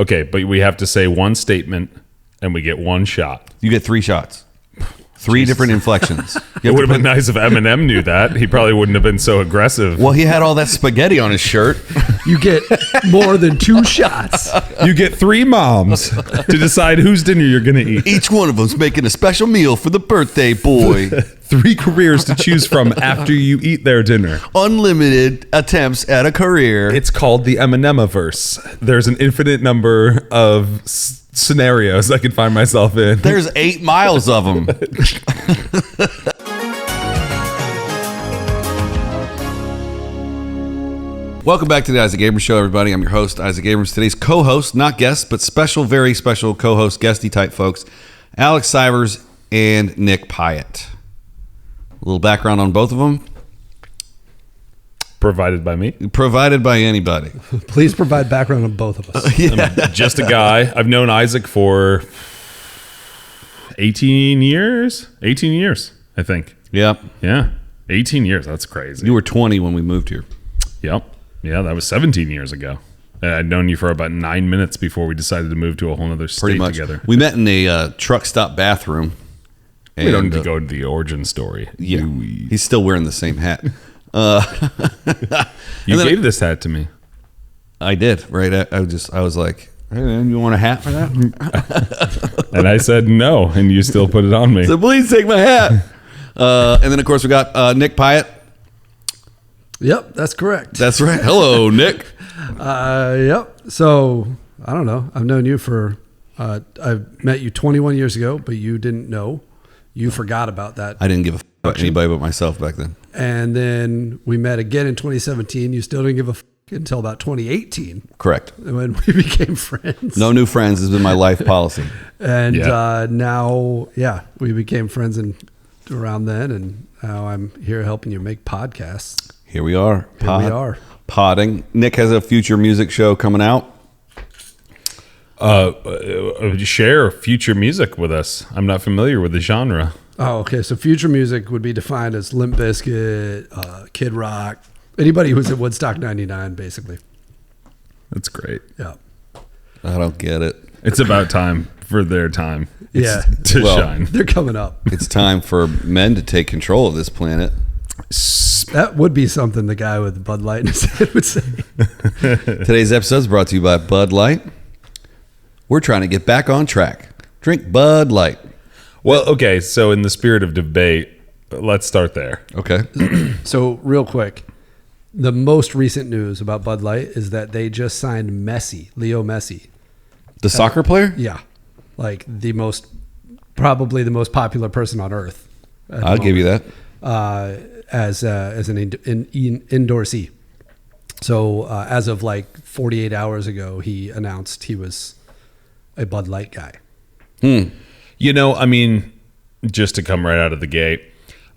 Okay, but we have to say one statement, and we get one shot. You get 3 shots. 3 different inflections. It would have been nice if Eminem knew that. He probably wouldn't have been so aggressive. Well, he had all that spaghetti on his shirt. You get more than 2 shots. You get 3 moms to decide whose dinner you're going to eat. Each one of them's making a special meal for the birthday boy. 3 careers to choose from after you eat their dinner. Unlimited attempts at a career. It's called the Eminem-averse. There's an infinite number of scenarios I can find myself in. There's 8 miles of them. Welcome back to the Isaac Abrams Show, everybody. I'm your host, Isaac Abrams. Today's co-host, not guest, but special, very special co-host, guesty type folks, Alex Sivers and Nick Piatt. A little background on both of them. Provided by me. Provided by anybody. Please provide background on both of us. I'm just a guy. I've known Isaac for 18 years. 18 years, I think. Yep. Yeah. 18 years. That's crazy. You were 20 when we moved here. Yep. Yeah, that was 17 years ago. I'd known you for about 9 minutes before we decided to move to a whole other state together. We met in a truck stop bathroom. We don't need to go to the origin story. Yeah. He's still wearing the same hat. You gave this hat to me. I did, right? I was like, hey man, you want a hat for that? And I said no, and you still put it on me. So please take my hat. And then of course we got Nick Piatt. Yep, that's correct. That's right. Hello, Nick. Yep. So I don't know. I've known you for. I met you 21 years ago, but you didn't know. You forgot about that. I didn't give a f about anybody but myself back then. And then we met again in 2017. You still didn't give a f until about 2018. Correct. When we became friends. No new friends has been my life policy. And now, we became friends around then. And now I'm here helping you make podcasts. Here we are. Here we are. Podding. Nick has a future music show coming out. Share future music with us. I'm not familiar with the genre. Oh, okay. So future music would be defined as Limp Bizkit, Kid Rock, anybody who's at Woodstock 99, basically. That's great. Yeah. I don't get it. It's about time for their time to shine. They're coming up. It's time for men to take control of this planet. That would be something the guy with Bud Light in his head would say. Today's episode is brought to you by Bud Light. We're trying to get back on track. Drink Bud Light. Well, okay, so in the spirit of debate, let's start there. Okay. So real quick, the most recent news about Bud Light is that they just signed Leo Messi. The soccer player? Yeah. Like probably the most popular person on earth. I'll give you that. As an endorsee. So as of like 48 hours ago, he announced he was a Bud Light guy. You know, I mean, just to come right out of the gate,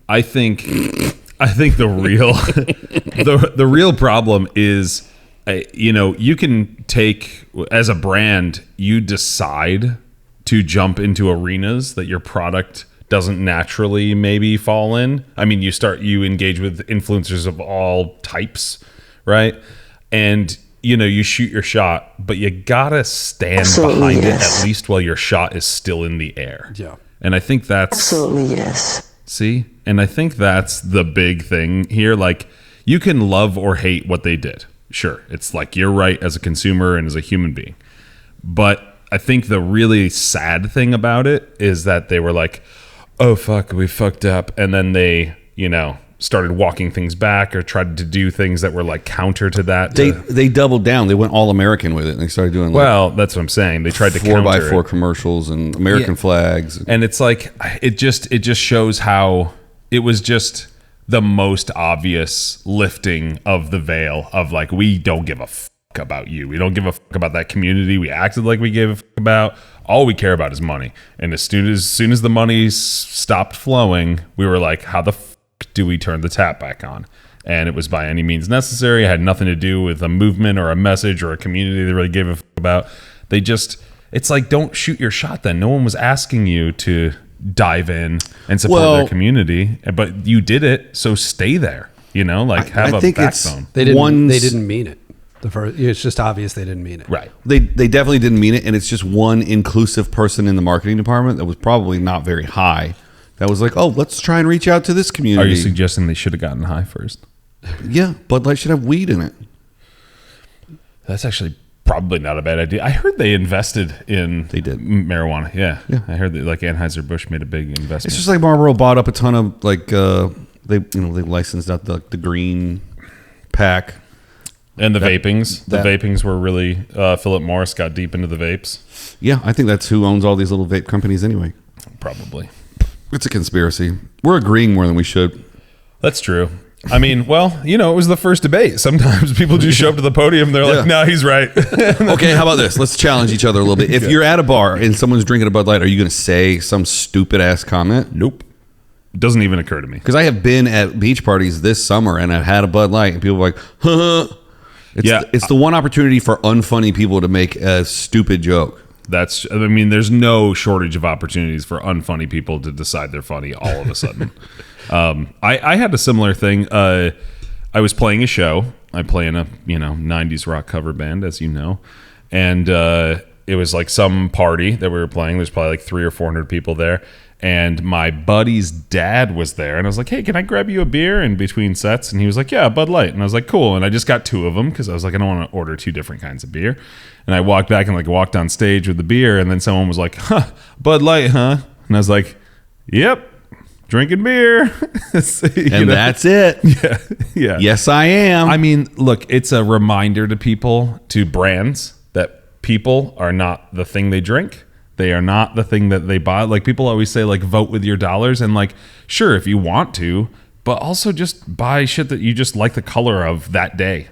I think the real the real problem is, you can take, as a brand, you decide to jump into arenas that your product doesn't naturally maybe fall in. I mean, you engage with influencers of all types, right? And you shoot your shot, but you gotta stand behind it at least while your shot is still in the air. Yeah. And I think that's absolutely yes. See? And I think that's the big thing here. Like, you can love or hate what they did. Sure. It's like you're right as a consumer and as a human being. But I think the really sad thing about it is that they were like, oh fuck, we fucked up. And then they, started walking things back or tried to do things that were like counter to that. They doubled down. They went all American with it, and they started doing that's what I'm saying. They tried to 4x4 commercials and American flags. And it's like it just shows how it was just the most obvious lifting of the veil of like, we don't give a fuck about you. We don't give a fuck about that community we acted like we gave a fuck about. All we care about is money. And as soon as the money stopped flowing, we were like, how the fuck do we turn the tap back on? And it was by any means necessary. It had nothing to do with a movement or a message or a community they really gave a fuck about. It's like, don't shoot your shot then. No one was asking you to dive in and support their community, but you did it, so stay there. Have a backbone. They didn't mean it. It's just obvious they didn't mean it. Right. They definitely didn't mean it, and it's just one inclusive person in the marketing department that was probably not very high. That was like, oh, let's try and reach out to this community. Are you suggesting they should have gotten high first? Yeah, Bud Light should have weed in it. That's actually probably not a bad idea. I heard they invested in marijuana. Yeah. I heard that like Anheuser-Busch made a big investment. It's just like Marlboro bought up a ton of like they licensed out the green pack. And the vapings were really Philip Morris got deep into the vapes. Yeah, I think that's who owns all these little vape companies anyway. Probably. It's a conspiracy. We're agreeing more than we should. That's true. I mean, well, it was the first debate. Sometimes people just show up to the podium. They're like, no, he's right. Okay, how about this? Let's challenge each other a little bit. If you're at a bar and someone's drinking a Bud Light, are you going to say some stupid ass comment? Nope. It doesn't even occur to me. Because I have been at beach parties this summer and I've had a Bud Light and people are like, huh. It's the one opportunity for unfunny people to make a stupid joke. There's no shortage of opportunities for unfunny people to decide they're funny all of a sudden. I had a similar thing. I was playing a show. I play in a 90s rock cover band, as you know. And it was like some party that we were playing. There's probably like 300 or 400 people there. And my buddy's dad was there. And I was like, hey, can I grab you a beer in between sets? And he was like, yeah, Bud Light. And I was like, cool. And I just got 2 of them because I was like, I don't want to order 2 different kinds of beer. And I walked back and walked on stage with the beer. And then someone was like, Bud Light, huh? And I was like, yep, drinking beer. That's it. Yeah. Yes, I am. I mean, look, it's a reminder to brands, that people are not the thing they drink. They are not the thing that they buy. Like people always say, vote with your dollars. And sure, if you want to, but also just buy shit that you just like the color of that day.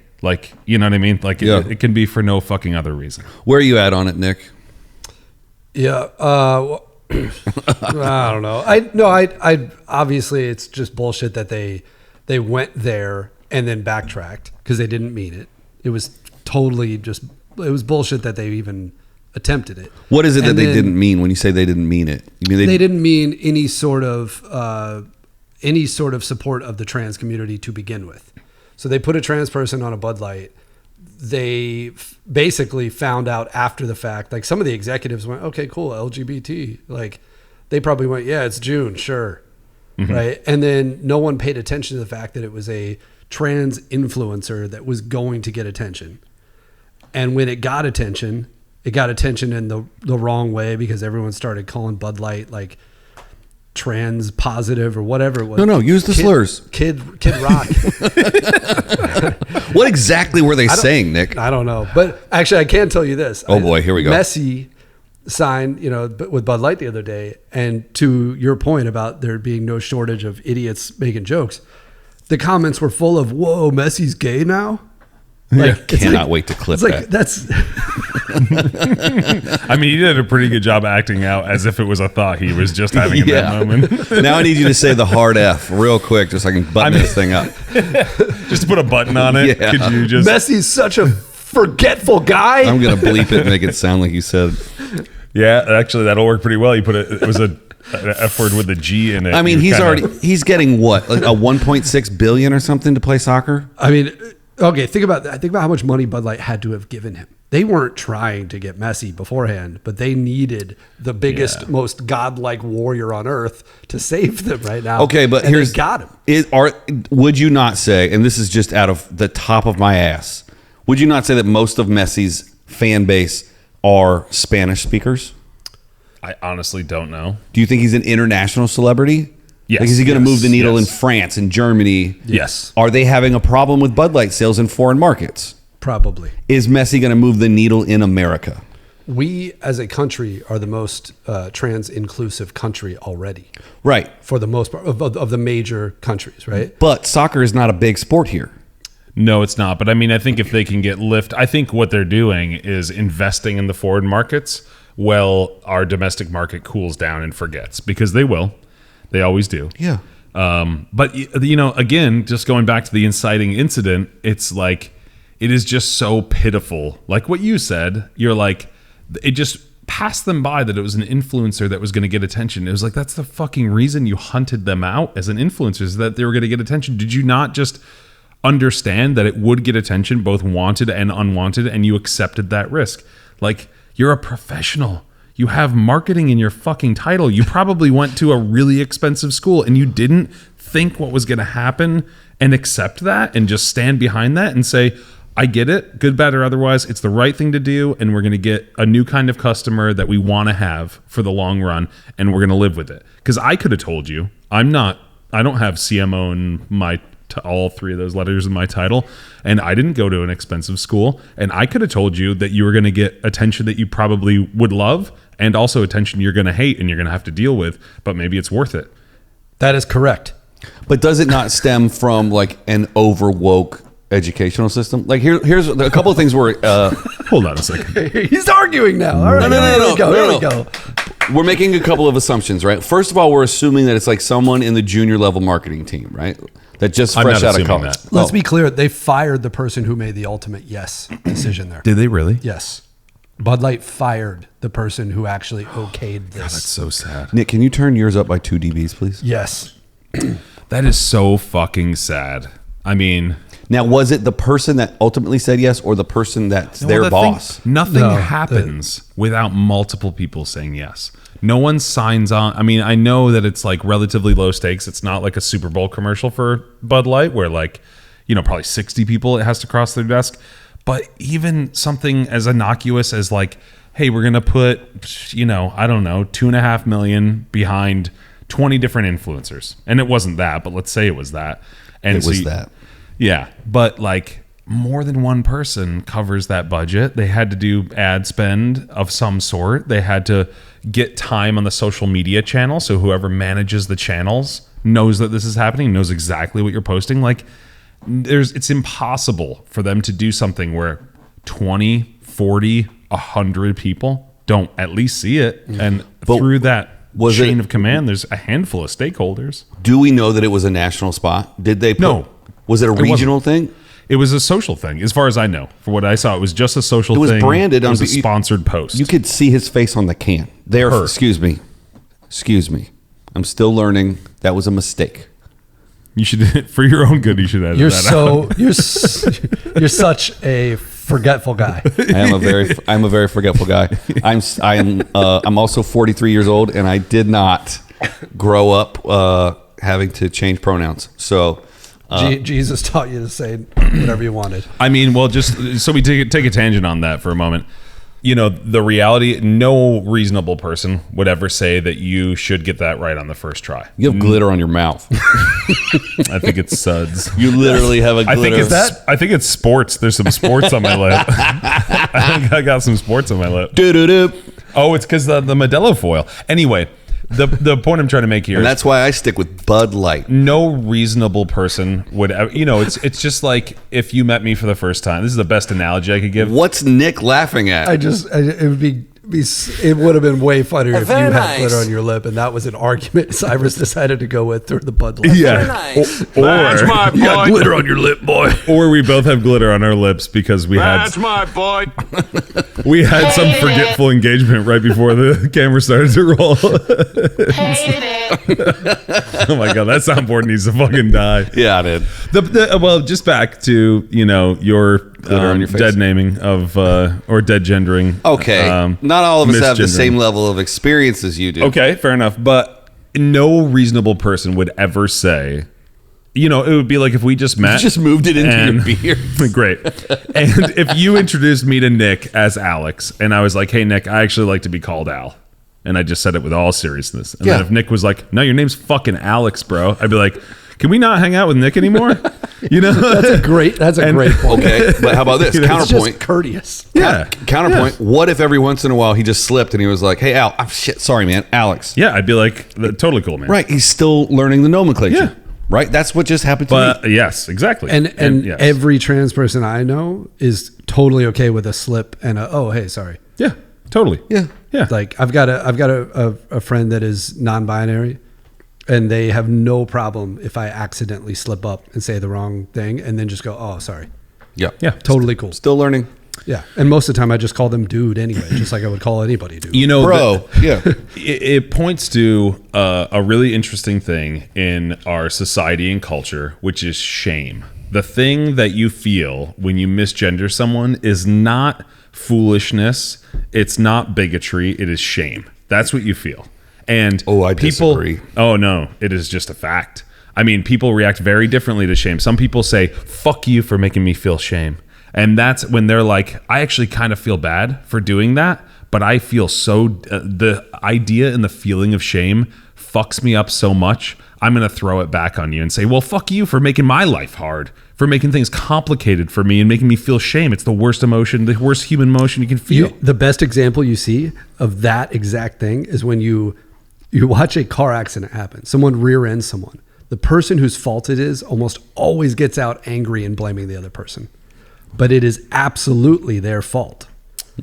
You know what I mean? It can be for no fucking other reason. Where are you at on it, Nick? Yeah. I don't know. I obviously it's just bullshit that they went there and then backtracked because they didn't mean it. It was totally it was bullshit that they even attempted it. What is it that they didn't mean when you say they didn't mean it? You mean they didn't mean any sort of support of the trans community to begin with. So they put a trans person on a Bud Light. They basically found out after the fact, some of the executives went, okay, cool, LGBT. They probably went, yeah, it's June, sure. Mm-hmm. Right. And then no one paid attention to the fact that it was a trans influencer that was going to get attention. And when it got attention in the wrong way because everyone started calling Bud Light trans positive or whatever it was. No, use the slurs. Kid Rock. What exactly were they saying, Nick? I don't know. But actually, I can tell you this. Oh, boy, here we go. Messi signed, with Bud Light the other day. And to your point about there being no shortage of idiots making jokes, the comments were full of, whoa, Messi's gay now? Cannot wait to clip that. That's. I mean, he did a pretty good job acting out as if it was a thought he was just having in that moment. Now I need you to say the hard F real quick, just so I can button this thing up. Just to put a button on it. Yeah. Could you just? Messi's such a forgetful guy. I'm gonna bleep it and make it sound like you said. Yeah, actually, that'll work pretty well. You put it was an F word with a G in it. I mean, he's getting what, a 1.6 billion or something to play soccer. I mean. Okay, think about how much money Bud Light had to have given him. They weren't trying to get Messi beforehand, but they needed the biggest, most godlike warrior on earth to save them right now. Okay, but they got him. Would you not say, and this is just out of the top of my ass, would you not say that most of Messi's fan base are Spanish speakers? I honestly don't know. Do you think he's an international celebrity? Yes. Is he going to move the needle in France and Germany? Yes. Are they having a problem with Bud Light sales in foreign markets? Probably. Is Messi going to move the needle in America? We, as a country, are the most trans-inclusive country already. Right. For the most part of the major countries, right? But soccer is not a big sport here. No, it's not. But I mean, I think if they can get lift, I think what they're doing is investing in the foreign markets while our domestic market cools down and forgets, because they will. They always do. Yeah. But, again, just going back to the inciting incident, it's it is just so pitiful. Like what you said, you're it just passed them by that it was an influencer that was going to get attention. It was that's the fucking reason you hunted them out as an influencer, is that they were going to get attention. Did you not just understand that it would get attention, both wanted and unwanted, and you accepted that risk. Like, you're a professional. You have marketing in your fucking title. You probably went to a really expensive school and you didn't think what was going to happen and accept that and just stand behind that and say, I get it, good, bad, or otherwise. It's the right thing to do, and we're going to get a new kind of customer that we want to have for the long run, and we're going to live with it. Because I could have told you, I don't have CMO in my all three of those letters in my title, and I didn't go to an expensive school, and I could have told you that you were going to get attention that you probably would love, and also attention you're going to hate and you're going to have to deal with, but maybe it's worth it. That is correct. But does it not stem from like an overwoke educational system? Like here's a couple of things where Hold on a second. He's arguing now. All right, here we go. We're making a couple of assumptions, right? First of all, we're assuming that it's like someone in the junior level marketing team, right? That just I'm fresh not out of assuming college. that. Let's be clear. They fired the person who made the ultimate yes decision there. Did they really? Yes. Bud Light fired the person who actually okayed this. That's so sad. Nick, can you turn yours up by 2 dBs, please? Yes. That is so fucking sad. I mean, Now, was it the person that ultimately said yes, or the person that's their the boss? thing- nothing No, happens without multiple people saying yes. No one signs on. I mean, I know that it's like relatively low stakes. It's not like a Super Bowl commercial for Bud Light where like, probably 60 people it has to cross their desk. But even something as innocuous as like, hey, we're going to put, I don't know, 2.5 million behind 20 different influencers. And it wasn't that, but let's say it was that. And It was that. Yeah. But like more than one person covers that budget. They had to do ad spend of some sort. They had to get time on the social media channel. So whoever manages the channels knows that this is happening, knows exactly what you're posting. Like it's impossible for them to do something where 20, 40, 100 people don't at least see it. And But through that was chain it- of command, there's a handful of stakeholders. Do we know that it was a national spot? Did they put, No. Was it a wasn't. regional thing? It was a social thing, as far as I know. For what I saw, it was just a social thing. It was branded It on was a the- sponsored post. You could see his face on the can. There, Her. excuse me. I'm still learning. That was a mistake. You should, for your own good, you should edit that out. You're such a forgetful guy. I'm a very forgetful guy. I'm also 43 years old, and I did not grow up having to change pronouns. So Jesus taught you to say whatever you wanted. I mean, well, just so we take a tangent on that for a moment. The reality, no reasonable person would ever say that you should get that right on the first try. you have glitter on your mouth. I think it's suds. You literally have a glitter. I think it's sports. There's some sports on my lip. I think I got some sports on my lip. Doo-doo-doo. Oh, it's because the Modelo foil. Anyway, the point I'm trying to make here And is that's why I stick with Bud Light. no reasonable person would ever, it's just like if you met me for the first time. This is the best analogy I could give. What's Nick laughing at? It would have been way funnier if you Very had nice. glitter on your lip, and that was an argument Sivers decided to go with through the Bud Light. Yeah. nice. Or, my you got boy. glitter on your lip, boy. Or we both have glitter on our lips because we That's had my boy. we had some forgetful engagement right before the camera started to roll. Oh my god, that soundboard needs to fucking die. Yeah, I did. Well, just back to your on your face. dead naming of or dead gendering. Okay. Not all of us have the misgendering. same level of experience as you do. Okay, fair enough. But no reasonable person would ever say, it would be like if we just met. You just moved it into and- your beard. Great. And if you introduced me to Nick as Alex, and I was like, hey, Nick, I actually like to be called Al. And I just said it with all seriousness. And then Yeah. if Nick was like, no, your name's fucking Alex, bro, I'd be like, can we not hang out with Nick anymore? That's a great point. Okay, but how about this? It's It's just Counterpoint. courteous. Yeah. Counterpoint. What if every once in a while he just slipped and he was like, "Hey, Al, shit, sorry, man, Alex." Yeah, I'd be like, totally cool, man. Right. He's still learning the nomenclature. Yeah. Right. That's what just happened to me. But yes, exactly. And yes. every trans person I know is totally okay with a slip and hey, sorry. Yeah, totally. Yeah. Yeah. Like I've got a friend that is non-binary, and they have no problem if I accidentally slip up and say the wrong thing and then just go, oh, sorry. Yeah. Yeah. Totally cool. Still learning. Yeah. And most of the time I just call them dude anyway, just like I would call anybody dude. Bro. Yeah. It points to a really interesting thing in our society and culture, which is shame. The thing that you feel when you misgender someone is not foolishness. It's not bigotry. It is shame. That's what you feel. And I disagree. Oh, no. It is just a fact. I mean, people react very differently to shame. Some people say, fuck you for making me feel shame. And that's when they're like, I actually kind of feel bad for doing that, but I feel so, the idea and the feeling of shame fucks me up so much, I'm going to throw it back on you and say, well, fuck you for making my life hard, for making things complicated for me and making me feel shame. It's the worst emotion, the worst human emotion you can feel. The best example you see of that exact thing is when you watch a car accident happen. Someone rear ends someone. The person whose fault it is almost always gets out angry and blaming the other person. But it is absolutely their fault.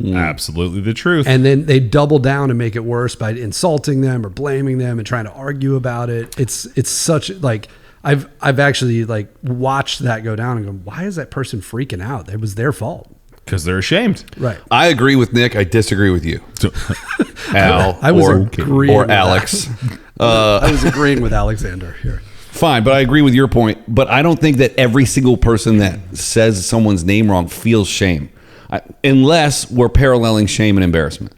Absolutely the truth. And then they double down and make it worse by insulting them or blaming them and trying to argue about it. It's such like I've actually like watched that go down and go, why is that person freaking out? It was their fault. Because they're ashamed. Right. I agree with Nick. I disagree with you. Al I was agreeing or with Alex. I was agreeing with Alexander here. Fine, but I agree with your point. But I don't think that every single person that says someone's name wrong feels shame, unless we're paralleling shame and embarrassment.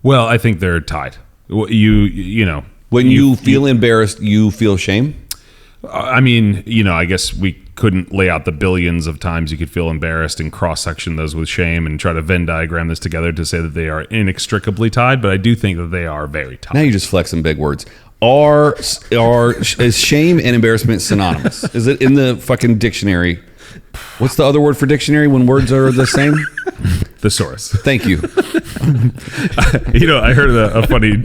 Well, I think they're tied. You know. When you feel embarrassed, you feel shame? I mean, I guess we couldn't lay out the billions of times you could feel embarrassed and cross-section those with shame and try to Venn diagram this together to say that they are inextricably tied, but I do think that they are very tied. Now you're just flexing big words. Is shame and embarrassment synonymous? Is it in the fucking dictionary? What's the other word for dictionary when words are the same? Thesaurus. Thank you. I heard a funny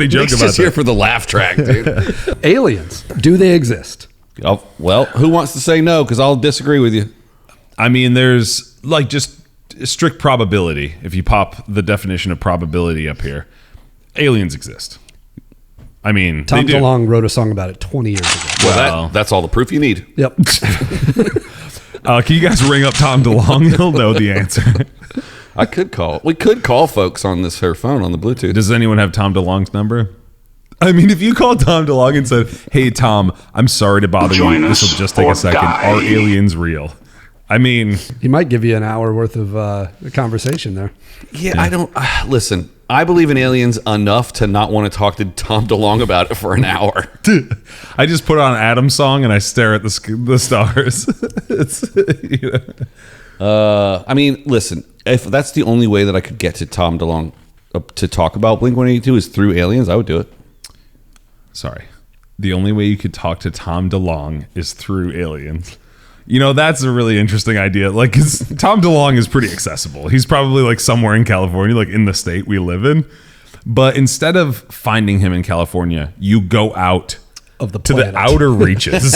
joke Nick's about just that. here for the laugh track, dude. Aliens, do they exist? Oh, well, who wants to say no? Because I'll disagree with you. I mean, there's like just strict probability. If you pop the definition of probability up here, aliens exist. I mean, Tom they do. DeLonge wrote a song about it 20 years ago. Well, that's all the proof you need. Yep. Can you guys ring up Tom DeLonge? He'll know the answer. We could call folks on this her phone on the Bluetooth. Does anyone have Tom DeLonge's number? I mean, if you called Tom DeLonge and said, "Hey Tom, I'm sorry to bother you. This will just take a second. Are aliens real?" I mean, He might give you an hour worth of conversation there. Yeah, I don't listen. I believe in aliens enough to not want to talk to Tom DeLonge about it for an hour. I just put on Adam's song and I stare at the stars. I mean, listen. If that's the only way that I could get to Tom DeLonge to talk about Blink-182 is through aliens, I would do it. Sorry. The only way you could talk to Tom DeLonge is through aliens. That's a really interesting idea. Like, 'cause Tom DeLonge is pretty accessible. He's probably like somewhere in California, like in the state we live in. But instead of finding him in California, you go out Of the to planet. the outer reaches,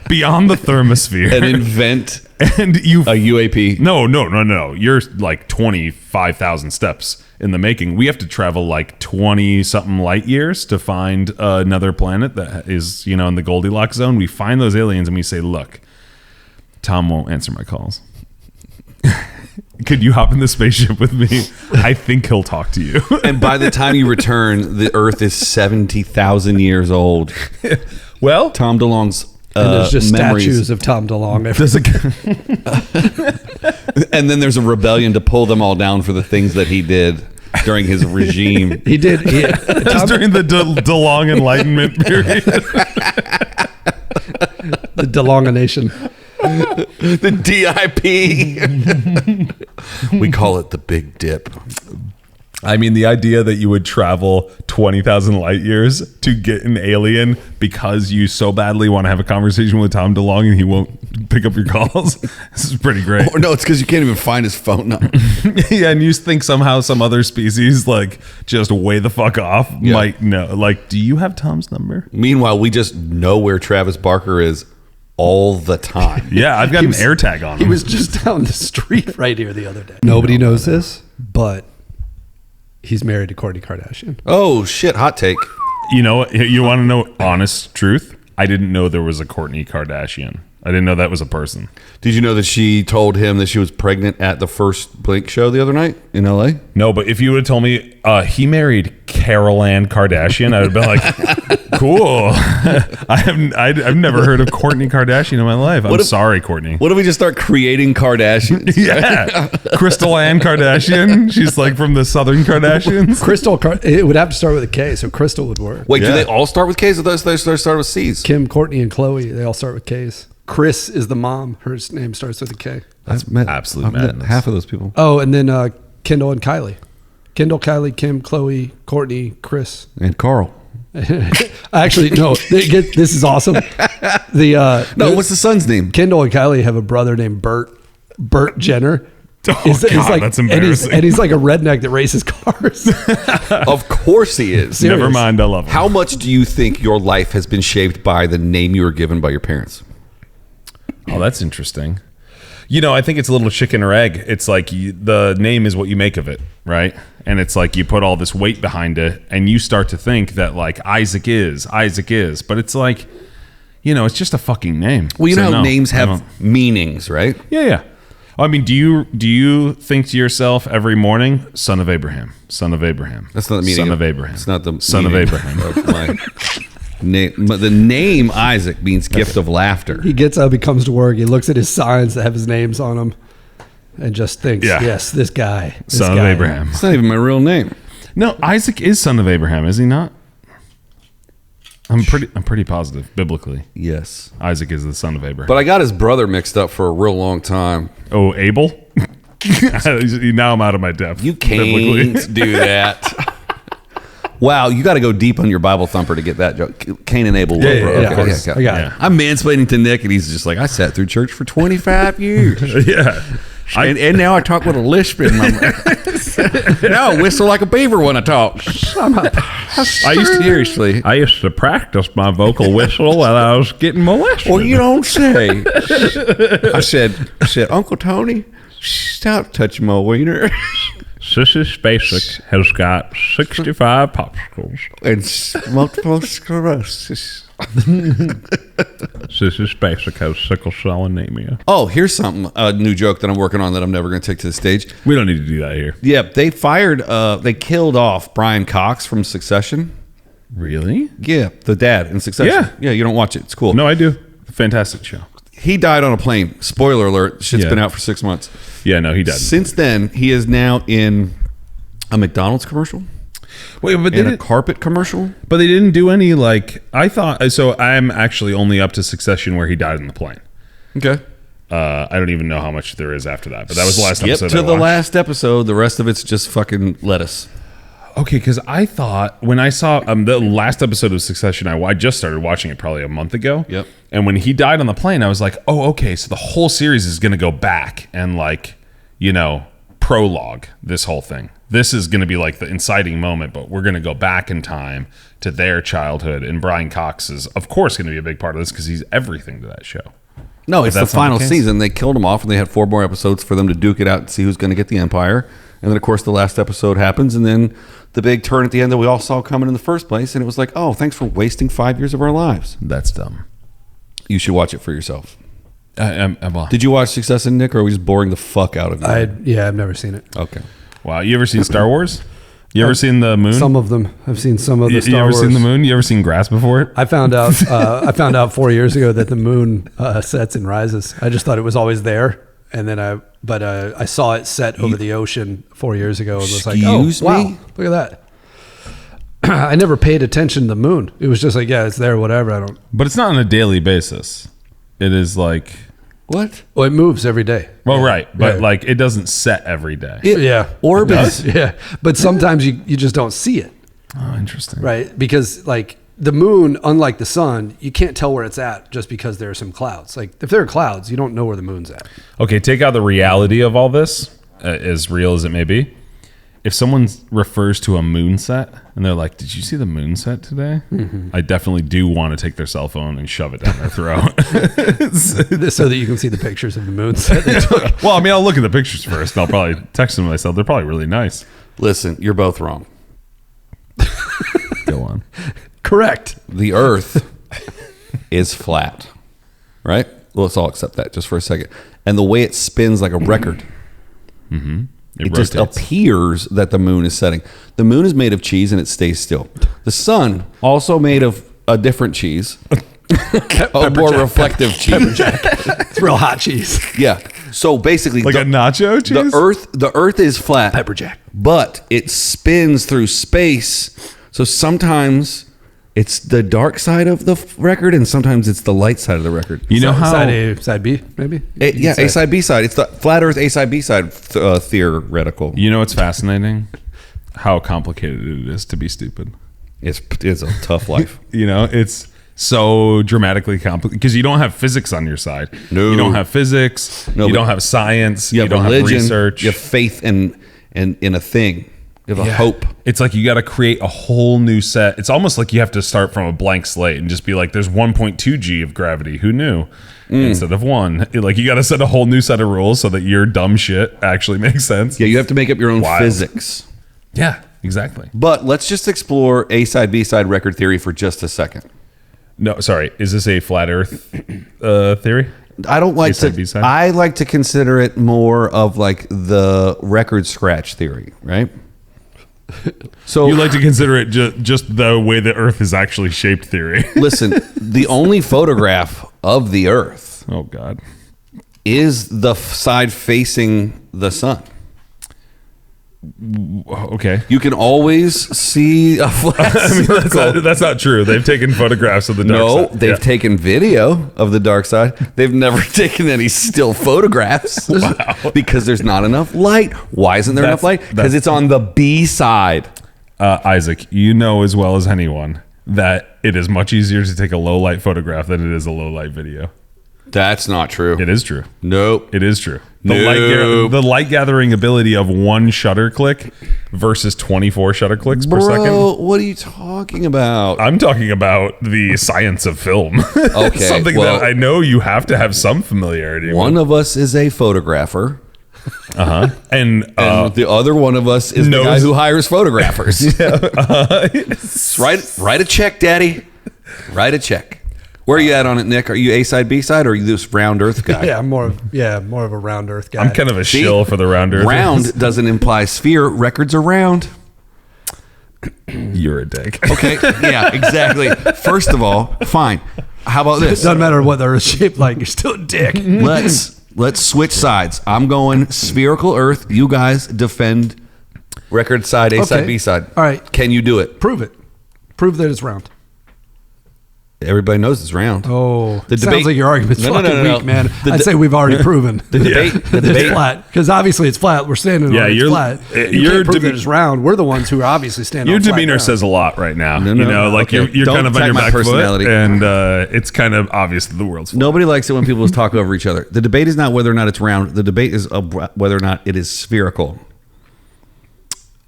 beyond the thermosphere, And invent and you a UAP. No. You're like 25,000 steps in the making. We have to travel like 20 something light years to find another planet that is, in the Goldilocks zone. We find those aliens and we say, look, Tom won't answer my calls. Could you hop in the spaceship with me? I think he'll talk to you. And by the time you return, the Earth is 70,000 years old. Well, Tom DeLonge's And there's just memories. statues of Tom DeLonge. And then there's a rebellion to pull them all down for the things that he did during his regime. He did. just during the DeLonge Enlightenment period. The DeLongination. The DIP. We call it the Big Dip. I mean, the idea that you would travel 20,000 light years to get an alien because you so badly want to have a conversation with Tom DeLonge and he won't pick up your calls. This is pretty great. Or no, it's because you can't even find his phone number. Yeah, and you think somehow some other species, like, just way the fuck off, might know. Like, do you have Tom's number? Meanwhile, we just know where Travis Barker is all the time. Yeah, I've got an air tag on him. He was just down the street right here the other day. Nobody knows this, but he's married to Kourtney Kardashian. Oh, shit. Hot take. You want to know honest truth? I didn't know there was a Kourtney Kardashian. I didn't know that was a person. Did you know that she told him that she was pregnant at the first Blink show the other night in LA? No, but if you would have told me he married Carol Ann Kardashian, I would have been like, cool. I've never heard of Kourtney Kardashian in my life. I'm sorry, Kourtney. What if we just start creating Kardashians? Yeah. Crystal Ann Kardashian. She's like from the Southern Kardashians. It would have to start with a K, so Crystal would work. Wait, do they all start with K's or they start with C's? Kim, Courtney, and Chloe, they all start with K's. Chris is the mom. Her name starts with a K. That's absolute madness. Half of those people. Oh, and then Kendall and Kylie. Kendall, Kylie, Kim, Chloe, Courtney, Chris. And Carl. Actually, no. This is awesome. What's the son's name? Kendall and Kylie have a brother named Bert Jenner. That's embarrassing. And he's like a redneck that races cars. Of course he is. Serious. Never mind, I love him. How much do you think your life has been shaped by the name you were given by your parents? Oh, that's interesting. I think it's a little chicken or egg. It's like the name is what you make of it, right? And it's like you put all this weight behind it and you start to think that like Isaac is. But it's like, it's just a fucking name. Well, you know how names have meanings, right? Yeah. I mean, do you think to yourself every morning, son of Abraham, son of Abraham? That's not the meaning. Son of Abraham. It's not the son of Abraham. Of my name. But the name Isaac means gift of laughter. He gets up, he comes to work, he looks at his signs that have his names on them, and just thinks, yes, this guy. Son of Abraham. It's not even my real name. No, Isaac is son of Abraham, is he not? I'm pretty positive biblically. Yes. Isaac is the son of Abraham. But I got his brother mixed up for a real long time. Oh, Abel? Now I'm out of my depth. You can't do that. Wow, you got to go deep on your Bible thumper to get that joke. Cain and Abel. Yeah, Okay. I got it. I'm mansplaining to Nick, and he's just like, I sat through church for 25 years. Yeah. And now I talk with a lisp in my mouth. Now I whistle like a beaver when I talk. Seriously. I used to practice my vocal whistle while I was getting molested. Well, you don't say. I said, Uncle Tony, stop touching my wiener. Sissy Spacek has got 65 popsicles. And multiple sclerosis. Sissy Spacek has sickle cell anemia. Oh, here's something, a new joke that I'm working on that I'm never going to take to the stage. We don't need to do that here. Yeah, they killed off Brian Cox from Succession. Really? Yeah, the dad in Succession. Yeah. Yeah, you don't watch it. It's cool. No, I do. Fantastic show. He died on a plane. Spoiler alert. Shit's been out for 6 months. Yeah, no, he died. Since then, he is now in a McDonald's commercial. Wait, but a carpet commercial. But they didn't do any, like, I thought, so I'm actually only up to Succession where he died in the plane. Okay. I don't even know how much there is after that, but that was the last episode. To the last episode. The rest of it's just fucking lettuce. Okay, because I thought when I saw the last episode of Succession, I just started watching it probably a month ago. Yep. And when he died on the plane, I was like, oh, okay, so the whole series is going to go back and like, prologue this whole thing. This is going to be like the inciting moment, but we're going to go back in time to their childhood. And Brian Cox is, of course, going to be a big part of this because he's everything to that show. No, it's the final season. They killed him off, and they had 4 more episodes for them to duke it out and see who's going to get the Empire. And then, of course, the last episode happens, and then the big turn at the end that we all saw coming in the first place. And it was like, oh, thanks for wasting 5 years of our lives. That's dumb. You should watch it for yourself. Well, Did you watch Succession, Nick, or are we just boring the fuck out of you? I've never seen it. Okay. Wow, you ever seen Star Wars? You ever seen the moon? Some of them. I've seen some of the Star Wars. You ever seen the moon? You ever seen grass before it? I found out. I found out 4 years ago that the moon sets and rises. I just thought it was always there, and then I saw it set over the ocean 4 years ago, and was like, oh, wow, look at that. I never paid attention to the moon. It was just like, yeah, it's there, whatever. But it's not on a daily basis. It is like. What? Well, it moves every day. Well, right. But like it doesn't set every day. Yeah. Orbits. Yeah. But sometimes you just don't see it. Oh, interesting. Right. Because like the moon, unlike the sun, you can't tell where it's at just because there are some clouds. Like if there are clouds, you don't know where the moon's at. Okay. Take out the reality of all this, as real as it may be. If someone refers to a moon set and they're like, did you see the moon set today? Mm-hmm. I definitely do want to take their cell phone and shove it down their throat. So that you can see the pictures of the moon set they took. Well, I mean, I'll look at the pictures first and I'll probably text them myself. They're probably really nice. Listen, you're both wrong. Go on. Correct. The Earth is flat, right? Well, let's all accept that just for a second. And the way it spins like a record. Mm-hmm. It just appears that the moon is setting. The moon is made of cheese and it stays still. The sun, also made of a different cheese, a more reflective cheese. It's real hot cheese. Yeah. So basically, Like a nacho cheese? The Earth is flat, Pepper jack. but it spins through space. So sometimes it's the dark side of the record, and sometimes it's the light side of the record. You know how Side A, side B, maybe? A side, B side. It's the flat Earth A side, B side theoretical. you know what's fascinating? How complicated it is to be stupid. It's a tough life. You know, it's so dramatically complicated because you don't have physics on your side. No. You don't have physics. No, you but don't have science. You You, have don't religion. have research. You have faith in a thing. You have a hope. It's like you got to create a whole new set. It's almost like you have to start from a blank slate and just be like, there's 1.2 G of gravity. Who knew? Instead of one. Like you got to set a whole new set of rules so that your dumb shit actually makes sense. Yeah, you have to make up your own Wild. physics. Yeah, exactly. But let's just explore A side, B side record theory for just a second. No, sorry. Is this a flat Earth theory? I don't like A-side, to. B-side? I like to consider it more of like the record scratch theory, right? So You like to consider it just the way the Earth is actually shaped theory. listen, the only photograph of the Earth Oh, God. is the side facing the sun. Okay. You can always see a flat circle. That's not true. They've taken photographs of the dark No, side. they've Yeah. taken video of the dark side. They've never taken any still photographs because there's not enough light. Why isn't there enough light? Because it's on the B side. Isaac, you know as well as anyone that it is much easier to take a low light photograph than it is a low light video. That's not true. It is true. Nope. It is true. Nope. The light gathering ability of one shutter click versus 24 shutter clicks per Bro, second. what are you talking about? I'm talking about the science of film. Okay, Something well- that I know you have to have some familiarity One with. of us is a photographer. And The other one of us is the knows- guy who hires photographers. Write a check, Daddy. Write a check. Where are you at on it, Nick? Are you A side, B side, or are you this round Earth guy? Yeah, more of a round Earth guy. I'm kind of a See? shill for the round Earth. Round doesn't imply sphere. Records are round. You're a dick. Okay. Yeah, exactly. First of all, fine. How about It this? doesn't matter what the Earth's shaped like. You're still a dick. Let's switch sides. I'm going spherical Earth. You guys defend record side, A side, Okay. B side. All right. Can you do it? Prove it. Prove that it's round. Everybody knows it's round. Oh, The sounds debate- like your argument's No, no, fucking no, no, no. weak, man. The I'd de- say we've already proven The debate. The it's debate. flat because obviously it's flat. We're standing Yeah, on it's you're- flat. You your can't prove deme- that it's round. We're the ones who are obviously standing. Your on flat demeanor ground. says a lot right now. No, you know, like okay. you're Don't kind of on attack your my back personality. foot, and it's kind of obvious that the world's flat. Nobody likes it when people talk over each other. The debate is not whether or not it's round. The debate is whether or not it is spherical.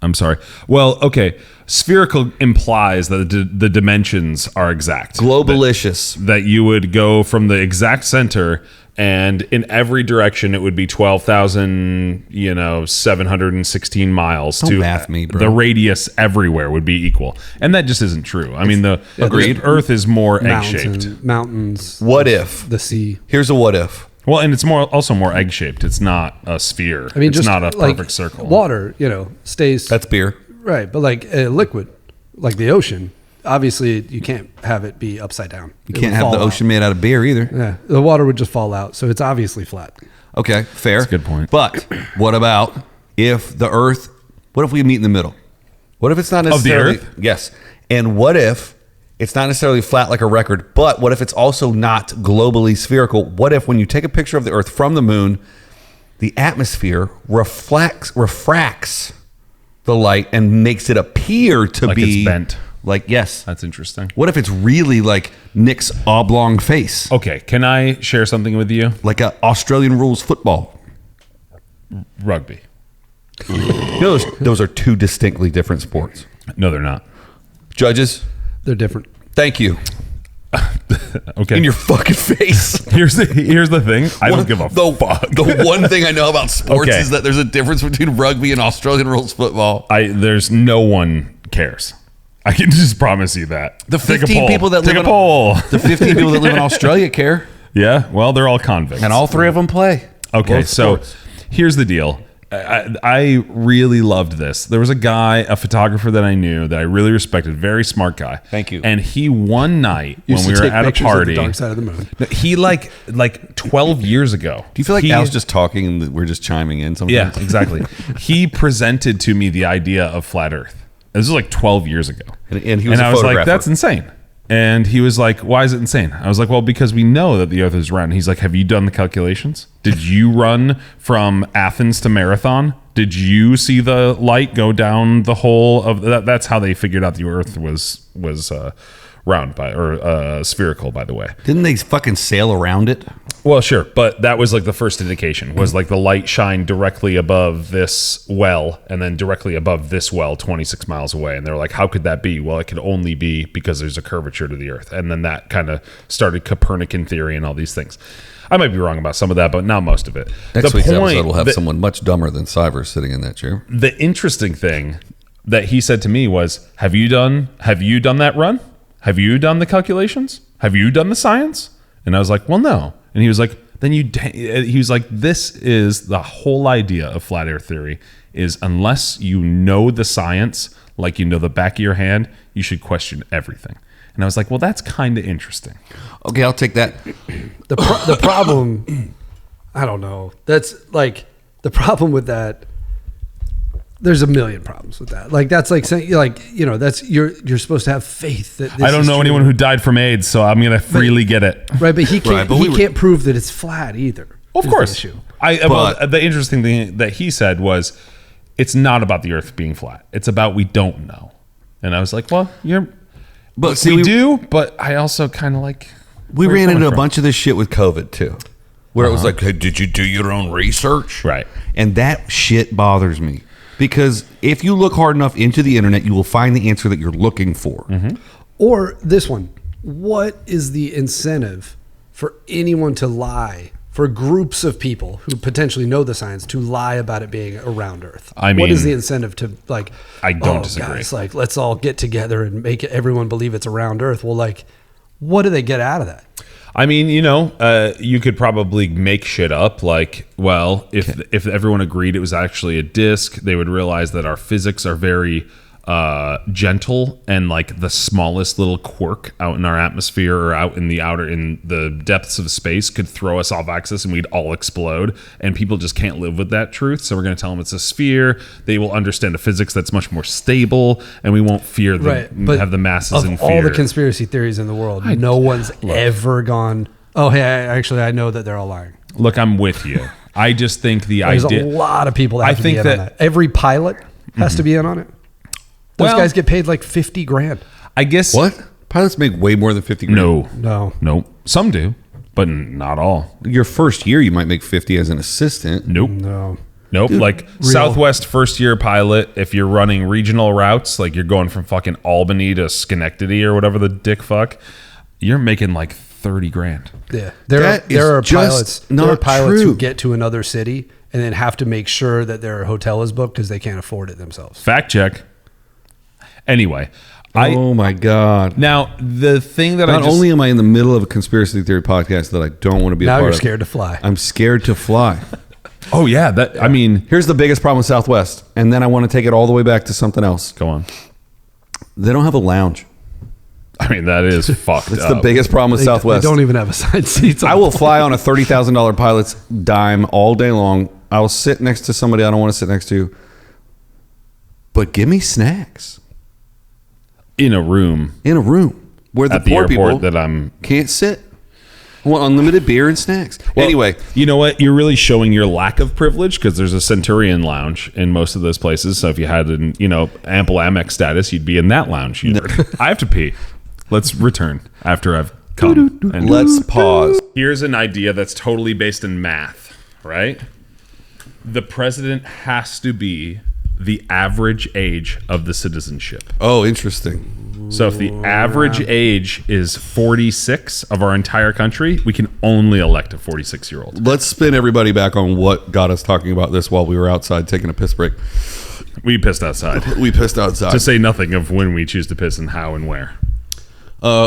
I'm sorry. Well, okay. Spherical implies that the dimensions are exact. Globalicious. That you would go from the exact center, and in every direction it would be 12,000, 716 miles. Don't to math me, bro. The radius everywhere would be equal, and that just isn't true. I mean, the Agreed. Earth is more egg shaped. Mountains. What if? The sea. Here's a what if. Well, and it's also more egg shaped. It's not a sphere. I mean, it's just not a like perfect circle. Water, stays That's beer. right, but like a liquid, like the ocean. Obviously, you can't have it be upside down. You can't have the ocean made out of beer either. Yeah, the water would just fall out, so it's obviously flat. Okay, fair. That's a good point. But what about if the Earth? What if we meet in the middle? What if it's not necessarily Earth? Yes. And what if it's not necessarily flat like a record, but what if it's also not globally spherical? What if when you take a picture of the Earth from the moon, the atmosphere refracts the light and makes it appear to Like be it's bent. Like, yes. That's interesting. What if it's really like Nick's oblong face? Okay, can I share something with you? Like a Australian rules football. Rugby. Those are two distinctly different sports. No, they're not. Judges, They're different. thank you. Okay. In your fucking face. Here's the thing. I don't give a fuck. The one thing I know about sports Okay. is that there's a difference between rugby and Australian rules football. There's no one cares. I can just promise you that. The Take a 15 poll. people that Take live a poll. The 15 people that live in Australia care, Yeah, well, they're all convicts. and all three of them play. Okay, Both so sports. here's the deal. I really loved this. There was a photographer that I knew that I really respected, very smart guy. Thank you. And he one night when Used we to were take at a pictures of party, the dark side of the moon. he like 12 years ago. Do you feel like he, Al's just talking and we're just chiming in sometimes? Yeah, exactly. He presented to me the idea of flat Earth. This was like 12 years ago. And he was a I was like, photographer. that's insane. And he was like, why is it insane? I was like, well, because we know that the Earth is round. He's like, have you done the calculations? Did you run from Athens to Marathon? Did you see the light go down the whole of that? That's how they figured out the Earth was round spherical, by the way. Didn't they fucking sail around it? Well, sure, but that was like the first indication was like the light shined directly above this well and then directly above this well 26 miles away. And they were like, how could that be? Well, it could only be because there's a curvature to the Earth. And then that kind of started Copernican theory and all these things. I might be wrong about some of that, but not most of it. Next week's episode will have someone much dumber than Sivers sitting in that chair. The interesting thing that he said to me was, have you done that run? Have you done the calculations? Have you done the science? And I was like, well, no. And he was like, he was like, this is the whole idea of flat earth theory is unless you know the science, like you know the back of your hand, you should question everything. And I was like, well, that's kind of interesting. Okay, I'll take that. The problem, I don't know. That's like the problem with that. There's a million problems with that. Like that's like saying, like, you know, that's you're supposed to have faith that this I don't know anyone who died from AIDS, so I'm gonna freely get it. Right, but he can't. He can't prove that it's flat either. Of course. The interesting thing that he said was, it's not about the Earth being flat. It's about we don't know. And I was like, well, but we do. But I also kind of like. We ran into a bunch of this shit with COVID too, where it was like, hey, did you do your own research? Right. And that shit bothers me. Because if you look hard enough into the internet, you will find the answer that you're looking for. Mm-hmm. Or this one, what is the incentive for anyone to lie, for groups of people who potentially know the science, to lie about it being around Earth? I mean, what is the incentive to like, I don't disagree. Guys, like, let's all get together and make everyone believe it's around Earth. Well, like, what do they get out of that? I mean, you could probably make shit up. Like, well, if everyone agreed it was actually a disc, they would realize that our physics are very gentle, and like the smallest little quirk out in our atmosphere or out in the depths of space could throw us off axis and we'd all explode. And people just can't live with that truth. So we're going to tell them it's a sphere. They will understand a physics that's much more stable, and we won't fear have the masses in fear. All the conspiracy theories in the world, no one's ever gone, oh, hey, I know that they're all lying. Look, I'm with you. I just think There's a lot of people that have to be in on that. Every pilot has to be in on it. Those guys get paid like $50,000. I guess. What? Pilots make way more than $50,000. No. Some do, but not all. Your first year, you might make $50,000 as an assistant. Nope. Dude, like Southwest first year pilot, if you're running regional routes, like you're going from fucking Albany to Schenectady or whatever the dick fuck, you're making like $30,000. Yeah. There are pilots who get to another city and then have to make sure that their hotel is booked because they can't afford it themselves. Fact check. Anyway, oh my God. Now, the thing that Not only am I in the middle of a conspiracy theory podcast that I don't want to be a part of. Now you're scared to fly. I'm scared to fly. Oh, yeah. I mean, here's the biggest problem with Southwest, and then I want to take it all the way back to something else. Go on. They don't have a lounge. I mean, that is fucked That's up. the biggest problem with Southwest. They don't even have assigned seats. I will fly on a $30,000 pilot's dime all day long. I will sit next to somebody I don't want to sit next to. But give me snacks. In a room where the at the poor airport people that I'm can't sit. I want unlimited beer and snacks. Well, anyway, you know what? You're really showing your lack of privilege because there's a Centurion lounge in most of those places. So if you had ample Amex status, you'd be in that lounge. I have to pee. Let's return after I've come. And let's pause. Here's an idea that's totally based in math, right? The president has to be the average age of the citizenship. Oh, interesting. So if the average age is 46 of our entire country, we can only elect a 46-year-old. Let's spin everybody back on what got us talking about this while we were outside taking a piss break. We pissed outside. To say nothing of when we choose to piss and how and where.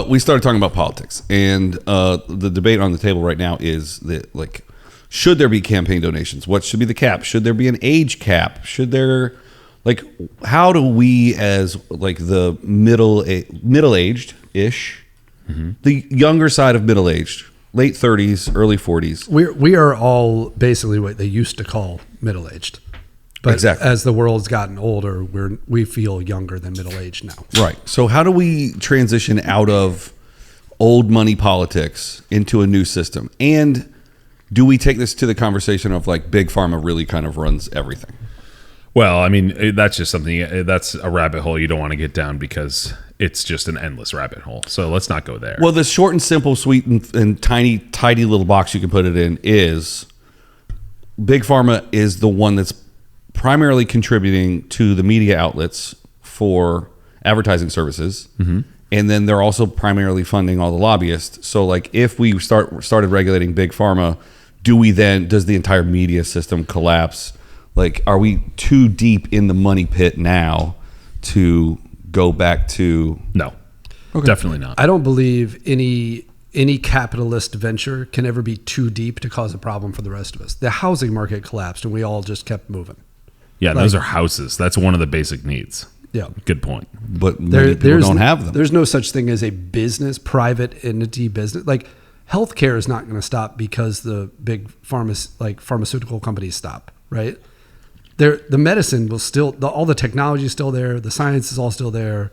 We started talking about politics, and the debate on the table right now is that, like, should there be campaign donations? What should be the cap? Should there be an age cap? Should there, like, how do we as like the middle-aged ish, the younger side of middle-aged, late 30s, early 40s? We are all basically what they used to call middle-aged. But Exactly. as the world's gotten older, we feel younger than middle-aged now. Right. So how do we transition out of old money politics into a new system? And do we take this to the conversation of like big pharma really kind of runs everything? Well, I mean, that's just something, that's a rabbit hole you don't want to get down because it's just an endless rabbit hole. So let's not go there. Well, the short and simple, sweet and tiny, tidy little box you can put it in is big pharma is the one that's primarily contributing to the media outlets for advertising services. And then they're also primarily funding all the lobbyists. So like if we started regulating big pharma, does the entire media system collapse? Like, are we too deep in the money pit now to go back to? No, definitely not. I don't believe any capitalist venture can ever be too deep to cause a problem for the rest of us. The housing market collapsed and we all just kept moving. Yeah, those are houses. That's one of the basic needs. Yeah. Good point. But many people don't have them. There's no such thing as a business, private entity business. Like healthcare is not going to stop because the big pharmaceutical companies stop, right? The medicine will still, all the technology is still there. The science is all still there.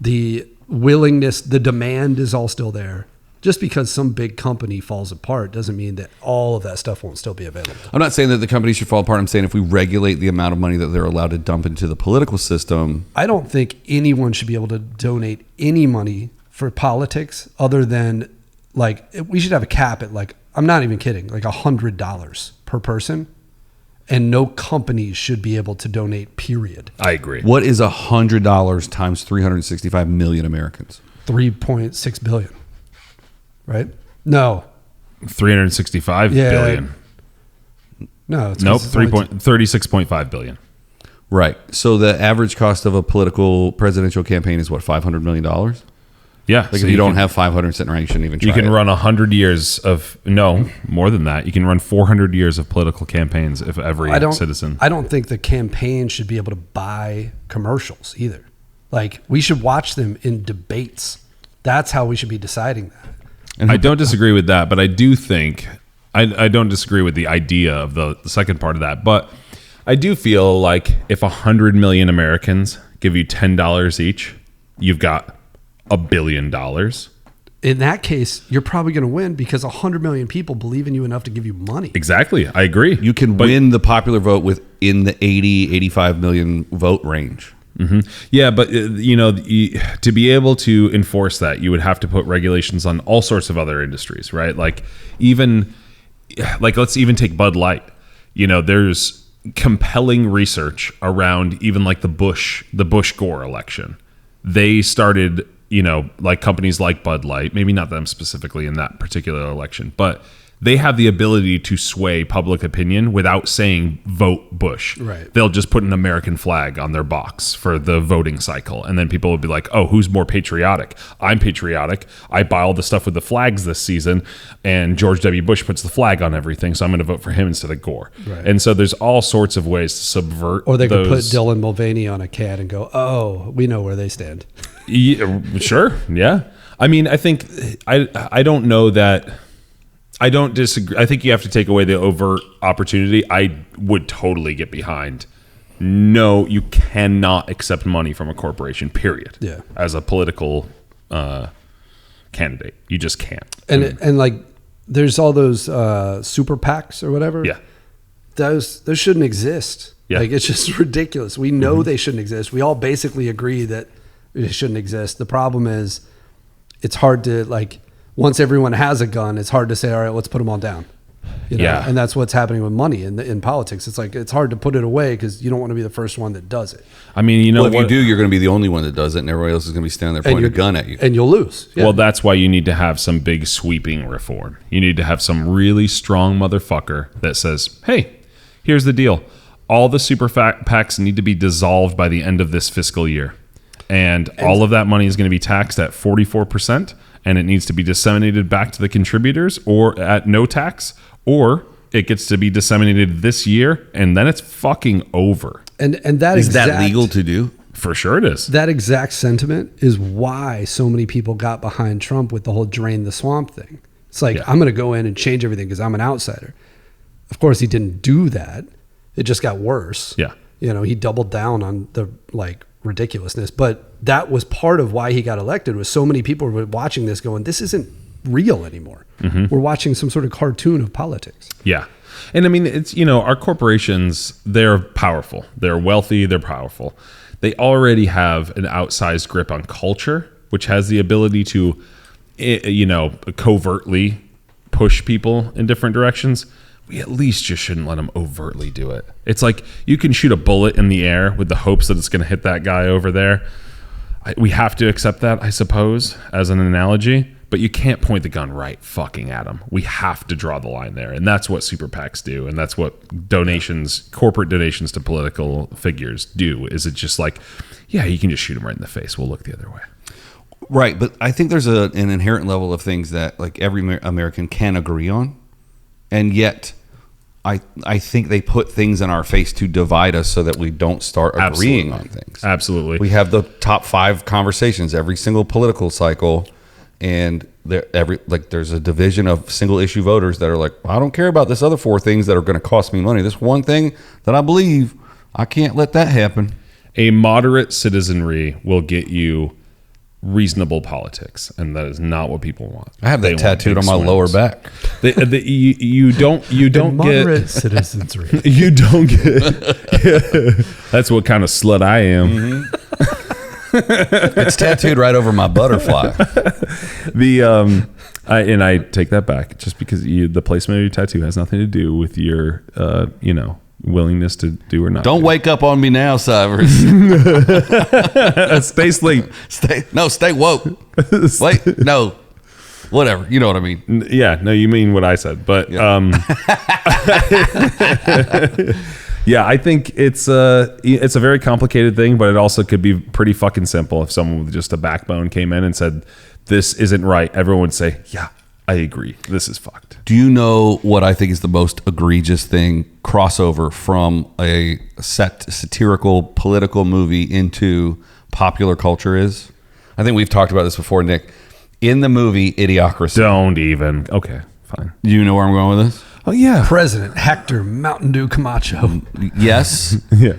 The willingness, the demand is all still there. Just because some big company falls apart doesn't mean that all of that stuff won't still be available. I'm not saying that the company should fall apart. I'm saying if we regulate the amount of money that they're allowed to dump into the political system. I don't think anyone should be able to donate any money for politics other than like, we should have a cap at like, I'm not even kidding, like $100 per person. And no company should be able to donate, period. I agree. What is $100 times 365 million Americans? 3.6 billion. Right? No. 365 billion. No. It's Nope. 36.5 billion. Right. So the average cost of a political presidential campaign is what, $500 million? Yeah. Like if you don't have 500 sitting around, you shouldn't even try You can it. run 100 years of, no, more than that. You can run 400 years of political campaigns if every citizen. I don't think the campaign should be able to buy commercials either. Like we should watch them in debates. That's how we should be deciding that. I don't disagree with that, but I do think I don't disagree with the idea of the second part of that. But I do feel like if 100 million Americans give you $10 each, you've got $1 billion. In that case, you're probably going to win because 100 million people believe in you enough to give you money. Exactly. I agree. You can win the popular vote within the 80, 85 million vote range. Yeah, but to be able to enforce that, you would have to put regulations on all sorts of other industries, right? Like let's even take Bud Light. There's compelling research around even like the Bush Gore election. They started, like companies like Bud Light, maybe not them specifically in that particular election, but they have the ability to sway public opinion without saying vote Bush. Right. They'll just put an American flag on their box for the voting cycle. And then people will be like, oh, who's more patriotic? I'm patriotic. I buy all the stuff with the flags this season. And George W. Bush puts the flag on everything. So I'm going to vote for him instead of Gore. Right. And so there's all sorts of ways to subvert. Or they could put Dylan Mulvaney on a can and go, oh, we know where they stand. Yeah, sure. Yeah. I mean, I think I don't know that. I don't disagree. I think you have to take away the overt opportunity. I would totally get behind. No, you cannot accept money from a corporation, period. Yeah. As a political candidate. You just can't. And like, there's all those super PACs or whatever. Yeah. Those shouldn't exist. Yeah. Like, it's just ridiculous. We know they shouldn't exist. We all basically agree that it shouldn't exist. The problem is it's hard to, like, once everyone has a gun, it's hard to say, all right, let's put them all down. Yeah. And that's what's happening with money in politics. It's like, it's hard to put it away because you don't want to be the first one that does it. I mean, Well, if you do, you're going to be the only one that does it, and everybody else is going to be standing there pointing a gun at you. And you'll lose. Yeah. Well, that's why you need to have some big sweeping reform. You need to have some really strong motherfucker that says, hey, here's the deal. All the super PACs need to be dissolved by the end of this fiscal year. And all of that money is going to be taxed at 44%, and it needs to be disseminated back to the contributors or at no tax, or It gets to be disseminated this year, and then it's fucking over. And that Is that legal to do? For sure it is. That exact sentiment is why so many people got behind Trump with the whole drain the swamp thing. It's like, I'm going to go in and change everything because I'm an outsider. Of course, he didn't do that. It just got worse. Yeah. You know, he doubled down on the like ridiculousness. But that was part of why he got elected, was so many people were watching this going, this isn't real anymore. We're watching some sort of cartoon of politics. Yeah. And I mean, it's, you know, our corporations, they're powerful. They're wealthy. They're powerful. They already have an outsized grip on culture, which has the ability to, you know, covertly push people in different directions. We at least just shouldn't let them overtly do it. It's like you can shoot a bullet in the air with the hopes that it's going to hit that guy over there. We have to accept that, I suppose, as an analogy. But you can't point the gun right fucking at them. We have to draw the line there. And that's what super PACs do. And that's what donations, corporate donations to political figures do. Is it just like, yeah, you can just shoot them right in the face. We'll look the other way. Right. But I think there's an inherent level of things that like every American can agree on. And yet I think they put things in our face to divide us so that we don't start agreeing on things. Absolutely. We have the top 5 conversations every single political cycle. And there's a division of single issue voters that are like, I don't care about this other 4 things that are going to cost me money. This one thing that I believe, I can't let that happen. A moderate citizenry will get you reasonable politics, and that is not what people want. I have that tattooed on my lower back. You don't moderate get citizenry. You don't get. That's what kind of slut I am. It's tattooed right over my butterfly. I take that back, just because the placement of your tattoo has nothing to do with your willingness to do or not. Don't wake up on me now, Sivers. Stay asleep. Stay woke. Wait, no. Whatever. You know what I mean? Yeah, no, you mean what I said. But yeah, yeah, I think it's a very complicated thing, but it also could be pretty fucking simple. If someone with just a backbone came in and said, this isn't right, everyone would say, yeah, I agree. This is fucked. Do you know what I think is the most egregious thing, crossover from a satirical political movie into popular culture is? I think we've talked about this before, Nick. In the movie Idiocracy. Don't even. Okay, fine. You know where I'm going with this? Oh, yeah. President Hector Mountain Dew Camacho. Yes. Yeah.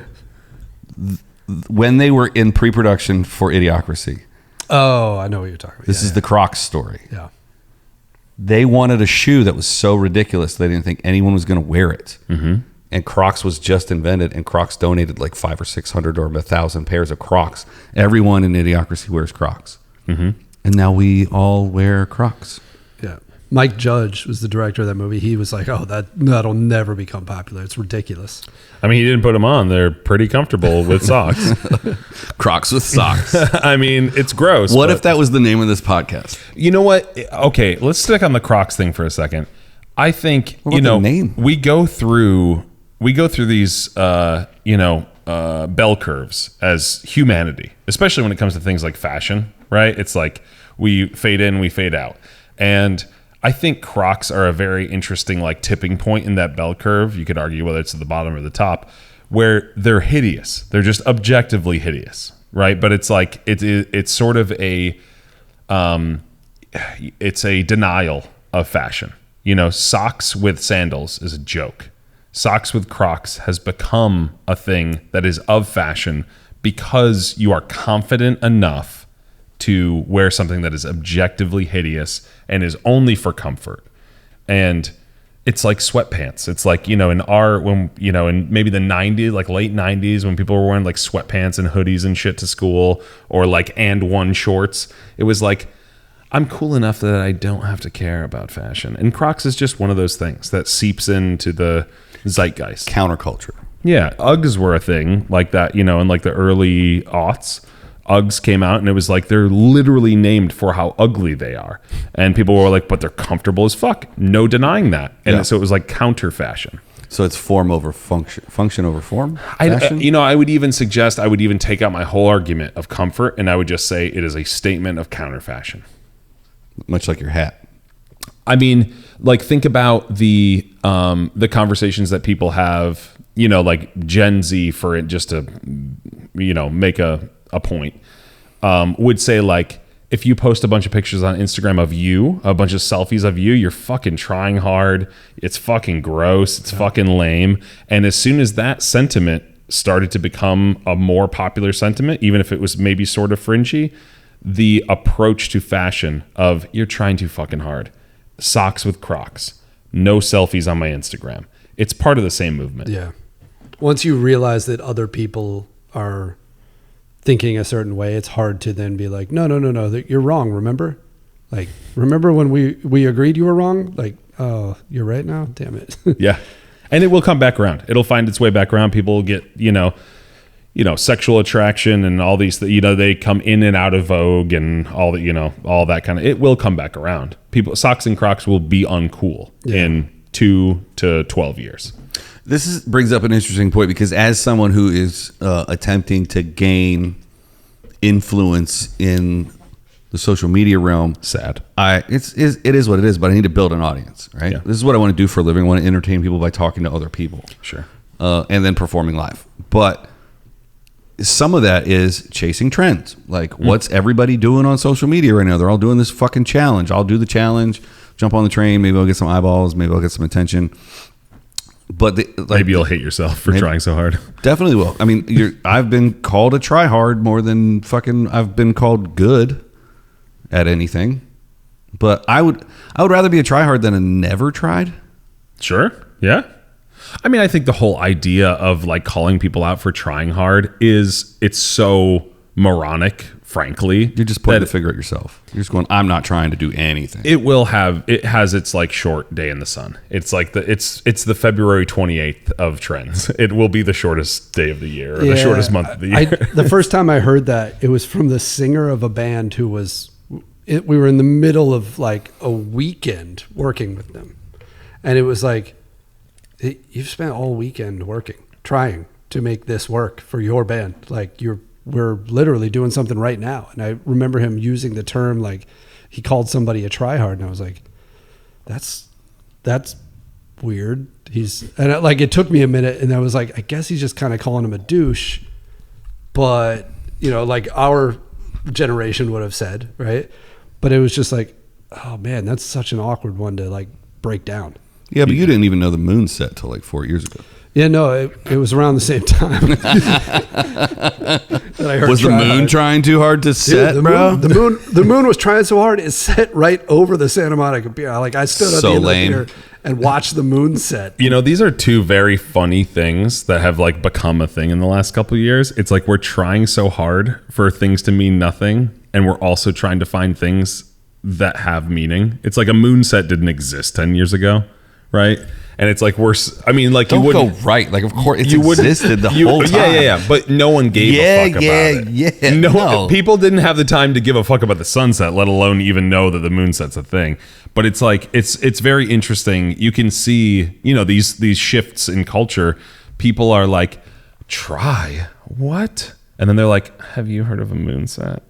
When they were in pre-production for Idiocracy. Oh, I know what you're talking about. This is the Crocs story. Yeah. They wanted a shoe that was so ridiculous they didn't think anyone was going to wear it. Mm-hmm. And Crocs was just invented, and Crocs donated like 500 or 600 or 1,000 pairs of Crocs. Everyone in Idiocracy wears Crocs. Mm-hmm. And now we all wear Crocs. Yeah. Mike Judge was the director of that movie. He was like, oh, that'll never become popular. It's ridiculous. I mean, he didn't put them on. They're pretty comfortable with socks. Crocs with socks. I mean, it's gross. What if that was the name of this podcast? You know what? Okay, let's stick on the Crocs thing for a second. I think, the name? we go through these, bell curves as humanity, especially when it comes to things like fashion, right? It's like we fade in, we fade out. And I think Crocs are a very interesting like tipping point in that bell curve. You could argue whether it's at the bottom or the top, where they're hideous. They're just objectively hideous, right? But it's like it's sort of it's a denial of fashion. You know, socks with sandals is a joke. Socks with Crocs has become a thing that is of fashion because you are confident enough to wear something that is objectively hideous and is only for comfort. And it's like sweatpants. It's like, in maybe the 90s, like late 90s, when people were wearing like sweatpants and hoodies and shit to school, or like and one shorts, it was like, I'm cool enough that I don't have to care about fashion. And Crocs is just one of those things that seeps into the zeitgeist. Counterculture. Yeah. Uggs were a thing like that, in like the early aughts. Uggs came out, and it was like they're literally named for how ugly they are. And people were like, but they're comfortable as fuck. No denying that. And so it was like counter fashion. So it's form over function, function over form? I would even suggest, I would even take out my whole argument of comfort, and I would just say it is a statement of counter fashion. Much like your hat. I mean, like, think about the the conversations that people have, like Gen Z, for it, just to, make a point, would say like, if you post a bunch of pictures on Instagram of you, a bunch of selfies of you, you're fucking trying hard. It's fucking gross. It's fucking lame. And as soon as that sentiment started to become a more popular sentiment, even if it was maybe sort of fringy, the approach to fashion of you're trying too fucking hard, socks with Crocs, no selfies on my Instagram. It's part of the same movement. Yeah. Once you realize that other people are thinking a certain way, it's hard to then be like, no, you're wrong. Remember when we agreed you were wrong? Like, oh, you're right now. Damn it. Yeah. And it will come back around. It'll find its way back around. People will get, sexual attraction and all these, they come in and out of vogue and all that, all that kind of, it will come back around. Socks and Crocs will be uncool in 2 to 12 years. This brings up an interesting point, because as someone who is attempting to gain influence in the social media realm, sad. It is what it is, but I need to build an audience, right? Yeah. This is what I want to do for a living. I want to entertain people by talking to other people. Sure. And then performing live. But some of that is chasing trends. Like, what's everybody doing on social media right now? They're all doing this fucking challenge. I'll do the challenge, jump on the train, maybe I'll get some eyeballs, maybe I'll get some attention. But maybe you'll hate yourself for trying so hard. Definitely will. I mean, I've been called a try hard more than I've been called good at anything. But I would rather be a try hard than a never tried. Sure. Yeah. I mean, I think the whole idea of like calling people out for trying hard it's so moronic, frankly. You're just putting the figure out yourself. You're just going, I'm not trying to do anything. It has its like short day in the sun. It's like it's the February 28th of trends. It will be the shortest day of the year, or the shortest month of the year. The first time I heard that, it was from the singer of a band we were in the middle of like a weekend working with them. And it was like, you've spent all weekend trying to make this work for your band. Like we're literally doing something right now. And I remember him using the term, like he called somebody a tryhard, and I was like, that's weird. It took me a minute, and I was like, I guess he's just kind of calling him a douche, but like our generation would have said, right? But it was just like, oh man, that's such an awkward one to like break down. Yeah, but you didn't even know the moon set till like 4 years ago. Yeah, no, it was around the same time that I heard. Was the moon trying too hard to set, bro? The moon was trying so hard it set right over the Santa Monica Pier. Like I stood at the end of the pier and watched the moon set. These are two very funny things that have like become a thing in the last couple of years. It's like we're trying so hard for things to mean nothing, and we're also trying to find things that have meaning. It's like a moon set didn't exist 10 years ago. Right. And it's like don't you wouldn't go right. Like, of course, it's existed the whole time. Yeah. But no one gave a fuck about it. Yeah. No, people didn't have the time to give a fuck about the sunset, let alone even know that the moon set's a thing. But it's like it's very interesting. You can see, these shifts in culture. People are like, try what? And then they're like, have you heard of a moon set?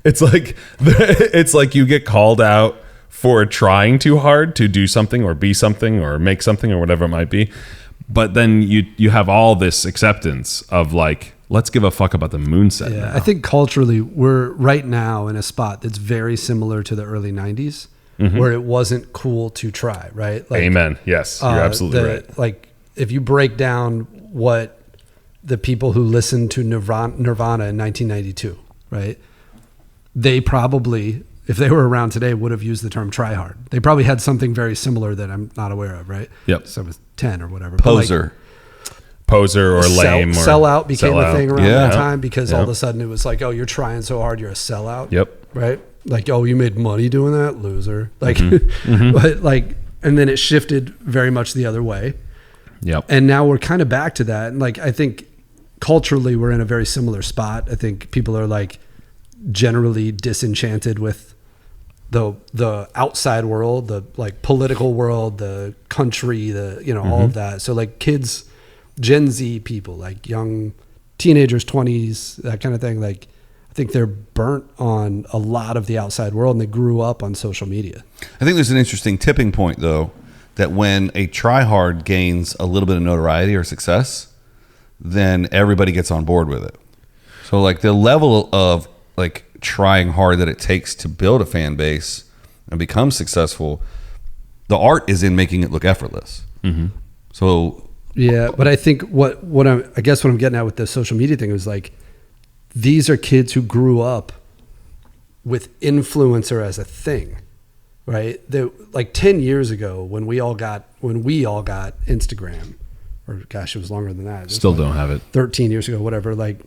It's like you get called out for trying too hard to do something or be something or make something or whatever it might be. But then you have all this acceptance of like, let's give a fuck about the moon set. Yeah, now. I think culturally we're right now in a spot that's very similar to the early 90s where it wasn't cool to try, right? Like, amen. Yes, you're absolutely right. Like if you break down what the people who listened to Nirvana in 1992, right? They probably, if they were around today, would have used the term try hard. They probably had something very similar that I'm not aware of, right? Yep. So it was 10 or whatever. Poser. Poser or lame. Sellout became a thing around that time because all Yep. of a sudden it was like, oh, you're trying so hard, you're a sellout. Yep. Right? Like, oh, you made money doing that? Loser. Like, Mm-hmm. but like, and then it shifted very much the other way. Yep. And now we're kind of back to that. And like, I think culturally we're in a very similar spot. I think people are like generally disenchanted with the outside world, the like political world, the country, all of that. So like kids, Gen Z people, like young teenagers, 20s, that kind of thing. Like, I think they're burnt on a lot of the outside world and they grew up on social media. I think there's an interesting tipping point though that when a tryhard gains a little bit of notoriety or success, then everybody gets on board with it. So like the level of like trying hard that it takes to build a fan base and become successful, the art is in making it look effortless. So yeah, but I think what I guess what I'm getting at with the social media thing is like, these are kids who grew up with influencer as a thing, right? Like 10 years ago when we all got Instagram, or gosh, it was longer than that. Still don't have it. 13 years ago, whatever. Like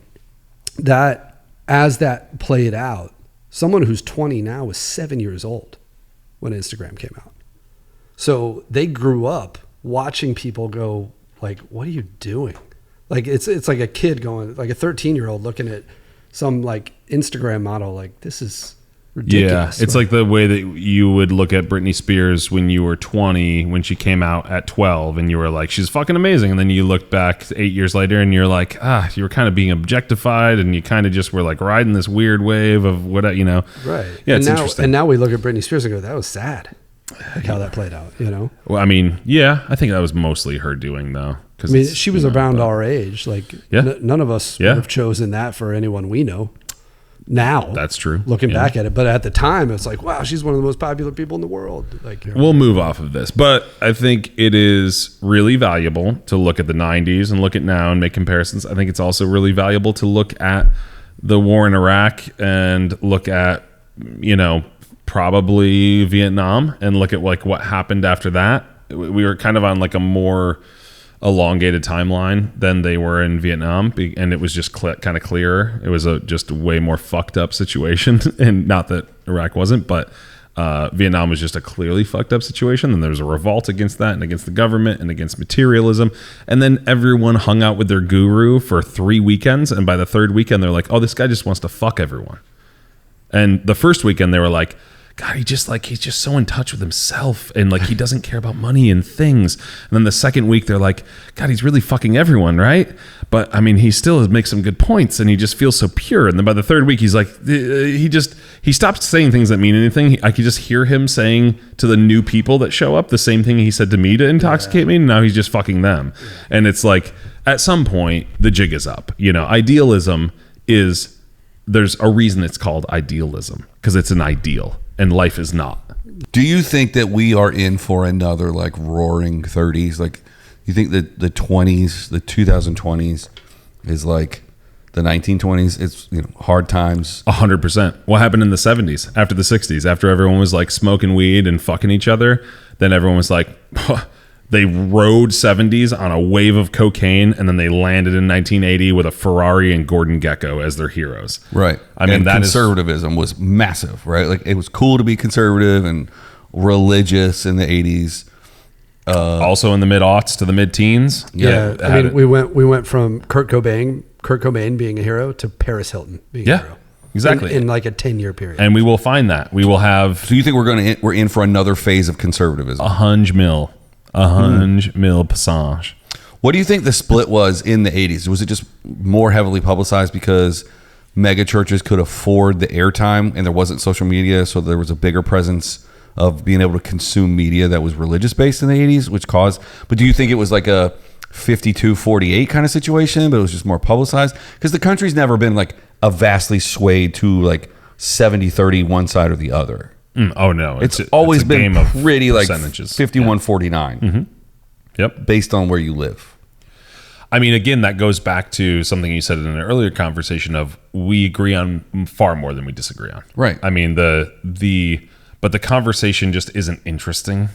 that, as that played out, someone who's 20 now was 7 years old when Instagram came out. So they grew up watching people go like, what are you doing? Like it's like a kid going, like a 13-year-old looking at some like Instagram model, like this is ridiculous. Yeah, it's like the way that you would look at Britney Spears when you were 20, when she came out at 12, and you were like, she's fucking amazing. And then you look back 8 years later and you're like, you were kind of being objectified, and you kind of just were like riding this weird wave of what, you know. Right. Yeah, and it's interesting. And now we look at Britney Spears and go, that was sad. Like how that played out, you know? Well, I mean, yeah, I think that was mostly her doing, though. I mean, she was around our age. Like, Yeah. none of us would have chosen that for anyone we know. Now, That's true. Looking back at it, but at the time, it's like, wow, she's one of the most popular people in the world. Like, We'll move off of this, but I think it is really valuable to look at the 90s and look at now and make comparisons. I think it's also really valuable to look at the war in Iraq and look at, you know, probably Vietnam and look at like what happened after that. We were kind of on like a more elongated timeline than they were in Vietnam, and it was just kind of clearer. It was just a way more fucked up situation, and not that Iraq wasn't, but Vietnam was just a clearly fucked up situation. And there was a revolt against that and against the government and against materialism, and then everyone hung out with their guru for 3 weekends, and by the third weekend they're like, oh, this guy just wants to fuck everyone. And the first weekend they were like, God, he's just so in touch with himself, and like he doesn't care about money and things. And then the second week they're like, God, he's really fucking everyone, right? But I mean, he still makes some good points, and he just feels so pure. And then by the third week, he's like, he stops saying things that mean anything. I could just hear him saying to the new people that show up the same thing he said to me to intoxicate me. And now he's just fucking them. And it's like, at some point, the jig is up. You know, idealism is, there's a reason it's called idealism, because it's an ideal. And life is not. do you think that we are in for another like roaring 30s? Like, you think that the 20s, the 2020s is like the 1920s? It's, you know, hard times. 100%. What happened in the 70s, after the 60s, after everyone was like smoking weed and fucking each other? Then everyone was like, they rode 70s on a wave of cocaine, and then they landed in 1980 with a Ferrari and Gordon Gekko as their heroes. Right. I mean, and that conservatism was massive, right? Like, it was cool to be conservative and religious in the 80s. Also in the mid-aughts to the mid-teens. Yeah. I mean, we went from Kurt Cobain being a hero to Paris Hilton being a hero. Exactly. In like a 10-year period. And we will find that. We will have... So you think we're in for another phase of conservatism? 100 mil passage. What do you think the split was in the 80s? Was it just more heavily publicized because mega churches could afford the airtime and there wasn't social media, so there was a bigger presence of being able to consume media that was religious based in the 80s, which caused... But do you think it was like a 52-48 kind of situation, but it was just more publicized? Because the country's never been like a vastly swayed to like 70-30 one side or the other. Oh no, it's always been pretty like 51-49. Mm-hmm. Yep, based on where you live. I mean, again, that goes back to something you said in an earlier conversation of we agree on far more than we disagree on. Right. I mean, but the conversation just isn't interesting.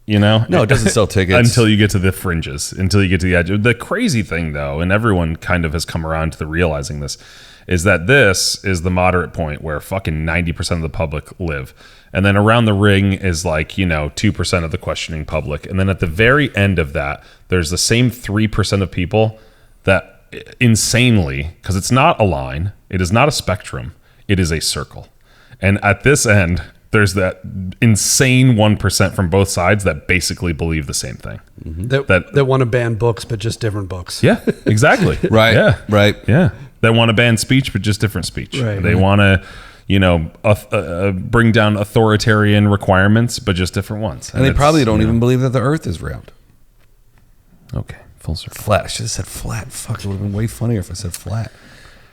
You know, no, it doesn't sell tickets until you get to the fringes, until you get to the edge. The crazy thing, though, and everyone kind of has come around to the realizing this, is that this is the moderate point where fucking 90% of the public live. And then around the ring is like, 2% of the questioning public. And then at the very end of that, there's the same 3% of people that insanely, because it's not a line, it is not a spectrum, it is a circle. And at this end, there's that insane 1% from both sides that basically believe the same thing. Mm-hmm. That want to ban books, but just different books. Yeah, exactly. Right. Yeah. Right. Yeah. They want to ban speech, but just different speech. Right. They want to, bring down authoritarian requirements, but just different ones. And they probably don't even believe that the Earth is round. Okay, full circle. Flat. I should have said flat. Fuck, it would have been way funnier if I said flat.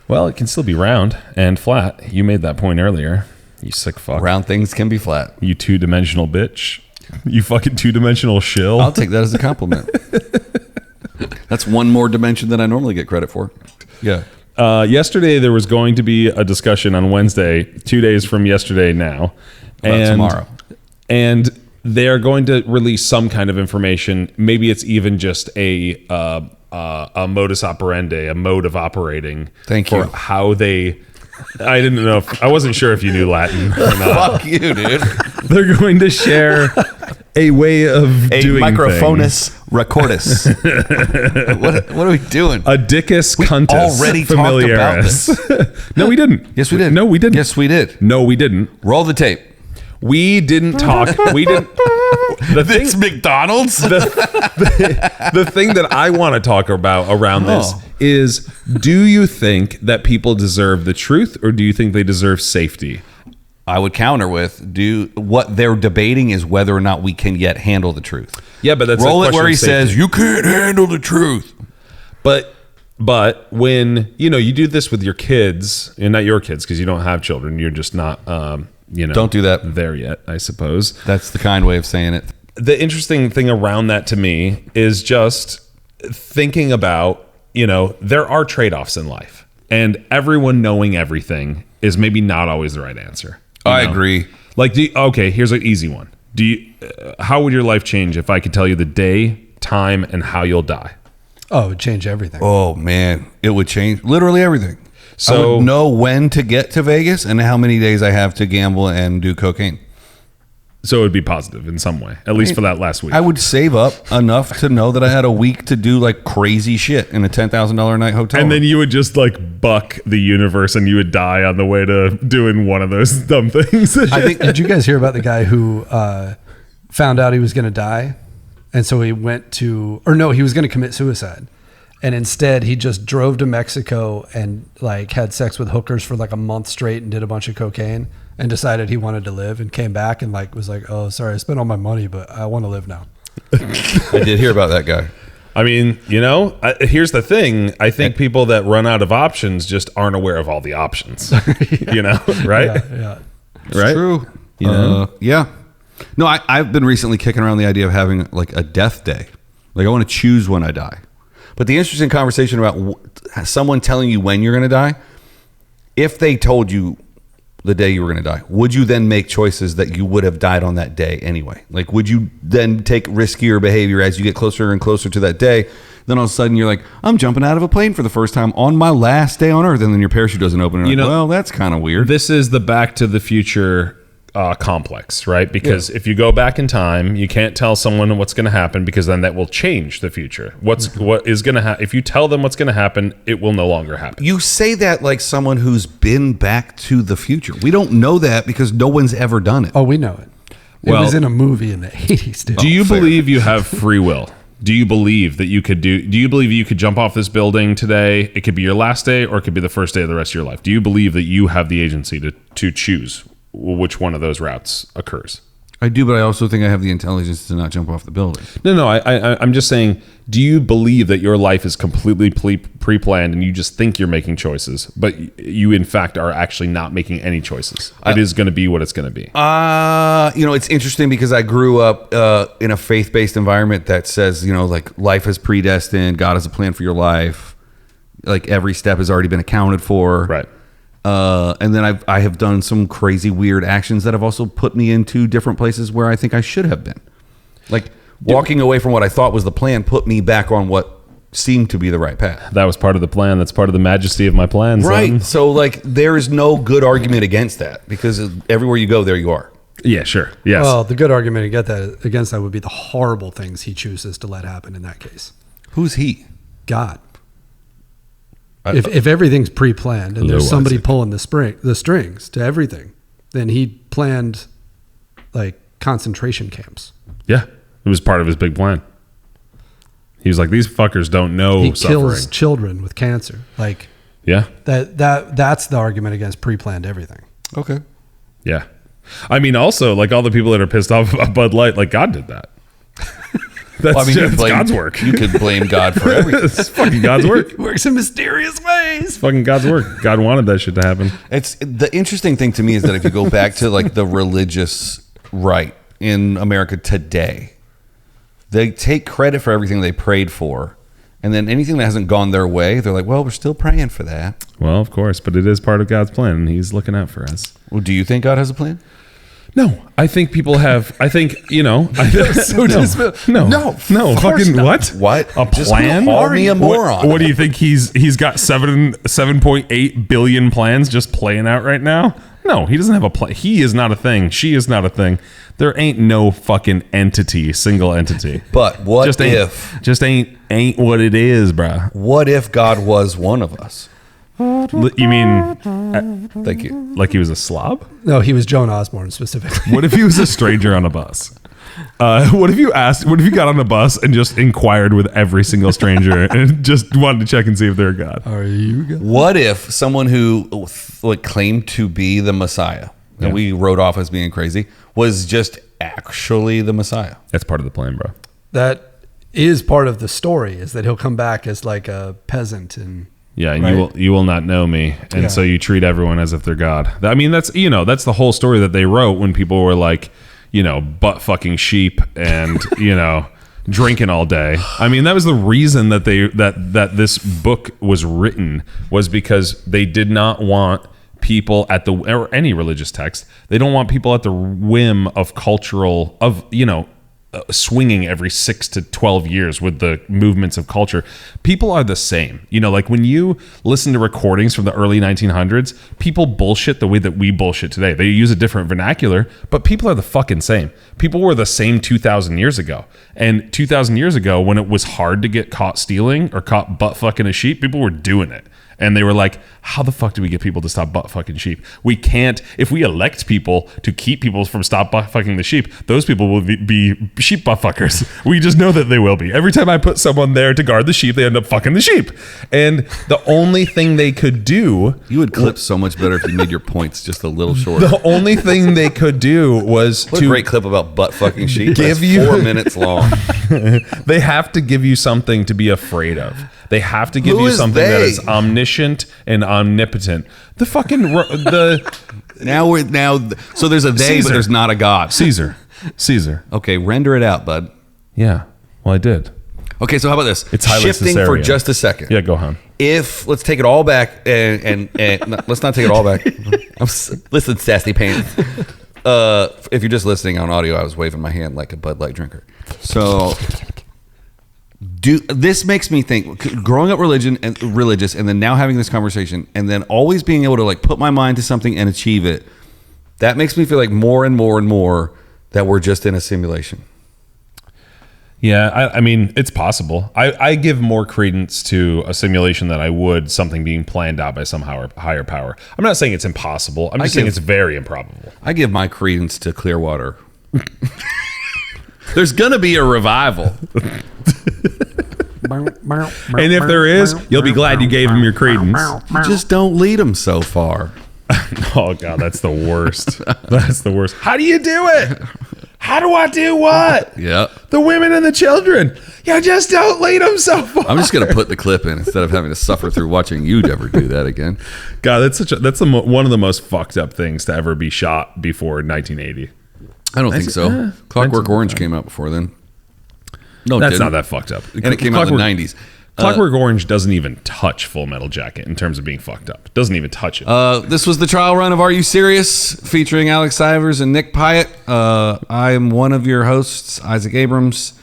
Well, it can still be round and flat. You made that point earlier. You sick fuck. Round things can be flat. You two-dimensional bitch. You fucking two-dimensional shill. I'll take that as a compliment. That's one more dimension than I normally get credit for. Yeah. Yesterday, there was going to be a discussion on Wednesday, 2 days from yesterday now. About tomorrow. And they're going to release some kind of information. Maybe it's even just a modus operandi, a mode of operating. Thank for you. How they... I didn't know. I wasn't sure if you knew Latin or not. Fuck you, dude. They're going to share a way of doing microphonus things. recordus. what are we doing? A dicus cuntus. Already familiaris. Talked about this. No, we didn't. Yes, we did. No, we didn't. Yes, we did. No, we didn't. Roll the tape. We didn't talk. We didn't. It's McDonald's. The thing that I want to talk about around this is, do you think that people deserve the truth, or do you think they deserve safety? I would counter with, what they're debating is whether or not we can yet handle the truth. Yeah, but that's roll it where he says you can't handle the truth. But when you do this with your kids, and not your kids because you don't have children, you're just not don't do that there yet, I suppose. That's the kind way of saying it. The interesting thing around that to me is just thinking about, there are trade-offs in life, and everyone knowing everything is maybe not always the right answer. I agree. Like, here's an easy one. How would your life change if I could tell you the day, time, and how you'll die? Oh, it would change everything. Oh man, it would change literally everything. So I would know when to get to Vegas and how many days I have to gamble and do cocaine. So it would be positive in some way, at least for that last week. I would save up enough to know that I had a week to do like crazy shit in a $10,000 a night hotel. And then you would just like buck the universe and you would die on the way to doing one of those dumb things. Did you guys hear about the guy who found out he was going to die? And so he he was going to commit suicide. And instead he just drove to Mexico and like had sex with hookers for like a month straight and did a bunch of cocaine and decided he wanted to live, and came back and like was like, oh, sorry, I spent all my money, but I want to live now. I did hear about that guy. I mean, here's the thing. I think people that run out of options just aren't aware of all the options, right? Yeah. It's right? True. Yeah. No, I've been recently kicking around the idea of having like a death day. Like I want to choose when I die. But the interesting conversation about someone telling you when you're going to die, if they told you the day you were going to die, would you then make choices that you would have died on that day anyway? Like, would you then take riskier behavior as you get closer and closer to that day? Then all of a sudden you're like, I'm jumping out of a plane for the first time on my last day on Earth. And then your parachute doesn't open. And well, that's kind of weird. This is the Back to the Future complex, right? Because if you go back in time, you can't tell someone what's going to happen, because then that will change the future. What is going to happen? If you tell them what's going to happen, it will no longer happen. You say that like someone who's been back to the future. We don't know that because no one's ever done it. Oh, we know it. It was in a movie in the 80s. Dude. Do you believe you have free will? Do you believe that you could you could jump off this building today? It could be your last day, or it could be the first day of the rest of your life. Do you believe that you have the agency to choose which one of those routes occurs? I do, but I also think I have the intelligence to not jump off the building. No, I'm just saying, do you believe that your life is completely pre-planned and you just think you're making choices, but you in fact are actually not making any choices? It is going to be what it's going to be. It's interesting because I grew up in a faith-based environment that says, like life is predestined, God has a plan for your life, like every step has already been accounted for. Right. And then I have done some crazy weird actions that have also put me into different places where I think I should have been. Like walking away from what I thought was the plan put me back on what seemed to be the right path. That was part of the plan. That's part of the majesty of my plans. Right. So like there is no good argument against that, because everywhere you go, there you are. Yeah, sure. Yes. Well, the good argument against that would be the horrible things he chooses to let happen in that case. Who's he? God. If everything's pre-planned and there's somebody pulling the strings to everything, then he planned like concentration camps. Yeah, it was part of his big plan. He was like, these fuckers don't know he suffering. Kills children with cancer. Like, yeah, that's the argument against pre-planned everything. Okay. Yeah. I mean, also, like all the people that are pissed off about Bud Light, like God did that. That's just God's work. You could blame God for everything. It's fucking God's work. It works in mysterious ways. It's fucking God's work. God wanted that shit to happen. It's the interesting thing to me is that if you go back to like the religious right in America today, they take credit for everything they prayed for. And then anything that hasn't gone their way, they're like, well, we're still praying for that. Well, of course, but it is part of God's plan, and He's looking out for us. Well, do you think God has a plan? No, I think people have. I think no, fucking not. What? A Just plan? call me a moron. What do you think? He's got 7.8 billion plans just playing out right now. No, he doesn't have a plan. He is not a thing. She is not a thing. There ain't no fucking single entity. But what just ain't what it is, bruh. What if God was one of us? You mean Thank you. like he was a slob? No, he was Joan Osborne specifically. What if he was a stranger on a bus? What if you got on a bus and just inquired with every single stranger and just wanted to check and see if they're God? Are you God? What if someone who like claimed to be the Messiah that we wrote off as being crazy was just actually the Messiah? That's part of the plan, bro. That is part of the story, is that he'll come back as like a peasant and Yeah, and right? you will not know me, and so you treat everyone as if they're God. I mean, that's the whole story that they wrote when people were like, butt fucking sheep and drinking all day. I mean, that was the reason that that this book was written, was because they did not want people or any religious text. They don't want people at the whim of swinging every 6 to 12 years with the movements of culture. People are the same. Like when you listen to recordings from the early 1900s, people bullshit the way that we bullshit today. They use a different vernacular, but people are the fucking same. People were the same 2,000 years ago. And 2,000 years ago, when it was hard to get caught stealing or caught butt fucking a sheep, people were doing it. And they were like, how the fuck do we get people to stop butt fucking sheep? We can't. If we elect people to keep people from stop butt fucking the sheep, those people will be sheep butt fuckers. We just know that they will be. Every time I put someone there to guard the sheep, they end up fucking the sheep. And the only thing they could do... You would clip so much better if you made your points just a little shorter. The only thing they could do was What a great clip about butt fucking sheep. Give That's you 4 minutes long. They have to give you something to be afraid of. They have to give Who you is something that they? is omniscient and omnipotent. The fucking So there's a they, Caesar. but there's not a God. Caesar. Okay, render it out, bud. Yeah. Well, I did. Okay, so how about this? It's highly shifting for Caesarean. just a second. Yeah, go on. Let's take it all back and let's not take it all back. Listen, sassy pants. If you're just listening on audio, I was waving my hand like a Bud Light drinker. So this makes me think, growing up religious and then now having this conversation and then always being able to like put my mind to something and achieve it, that makes me feel like more and more and more that we're just in a simulation. Yeah, I mean, it's possible. I give more credence to a simulation than I would something being planned out by some higher power. I'm not saying it's impossible. I'm just saying it's very improbable. I give my credence to Clearwater. There's going to be a revival. And if there is, you'll be glad you gave him your credence. You just don't lead them so far. Oh, God, that's the worst. That's the worst. How do you do it? How do I do what? Yeah. The women and the children. You just don't lead them so far. I'm just going to put the clip in instead of having to suffer through watching you ever do that again. God, that's one of the most fucked up things to ever be shot before 1980. I don't think so. Clockwork Orange came out before then. No, that's not that fucked up. And it came out in the 90s. Clockwork Orange doesn't even touch Full Metal Jacket in terms of being fucked up. It doesn't even touch it. This was the trial run of Are You Serious? Featuring Alex Sivers and Nick Piatt. I am one of your hosts, Isaac Abrams.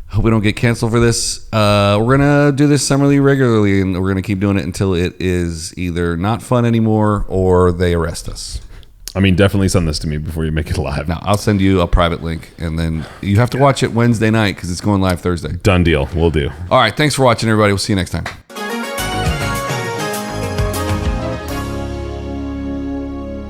Hope we don't get canceled for this. We're going to do this summerly regularly, and we're going to keep doing it until it is either not fun anymore or they arrest us. I mean, definitely send this to me before you make it live. Now, I'll send you a private link, and then you have to watch it Wednesday night because it's going live Thursday. Done deal. We'll do. All right. Thanks for watching, everybody. We'll see you next time.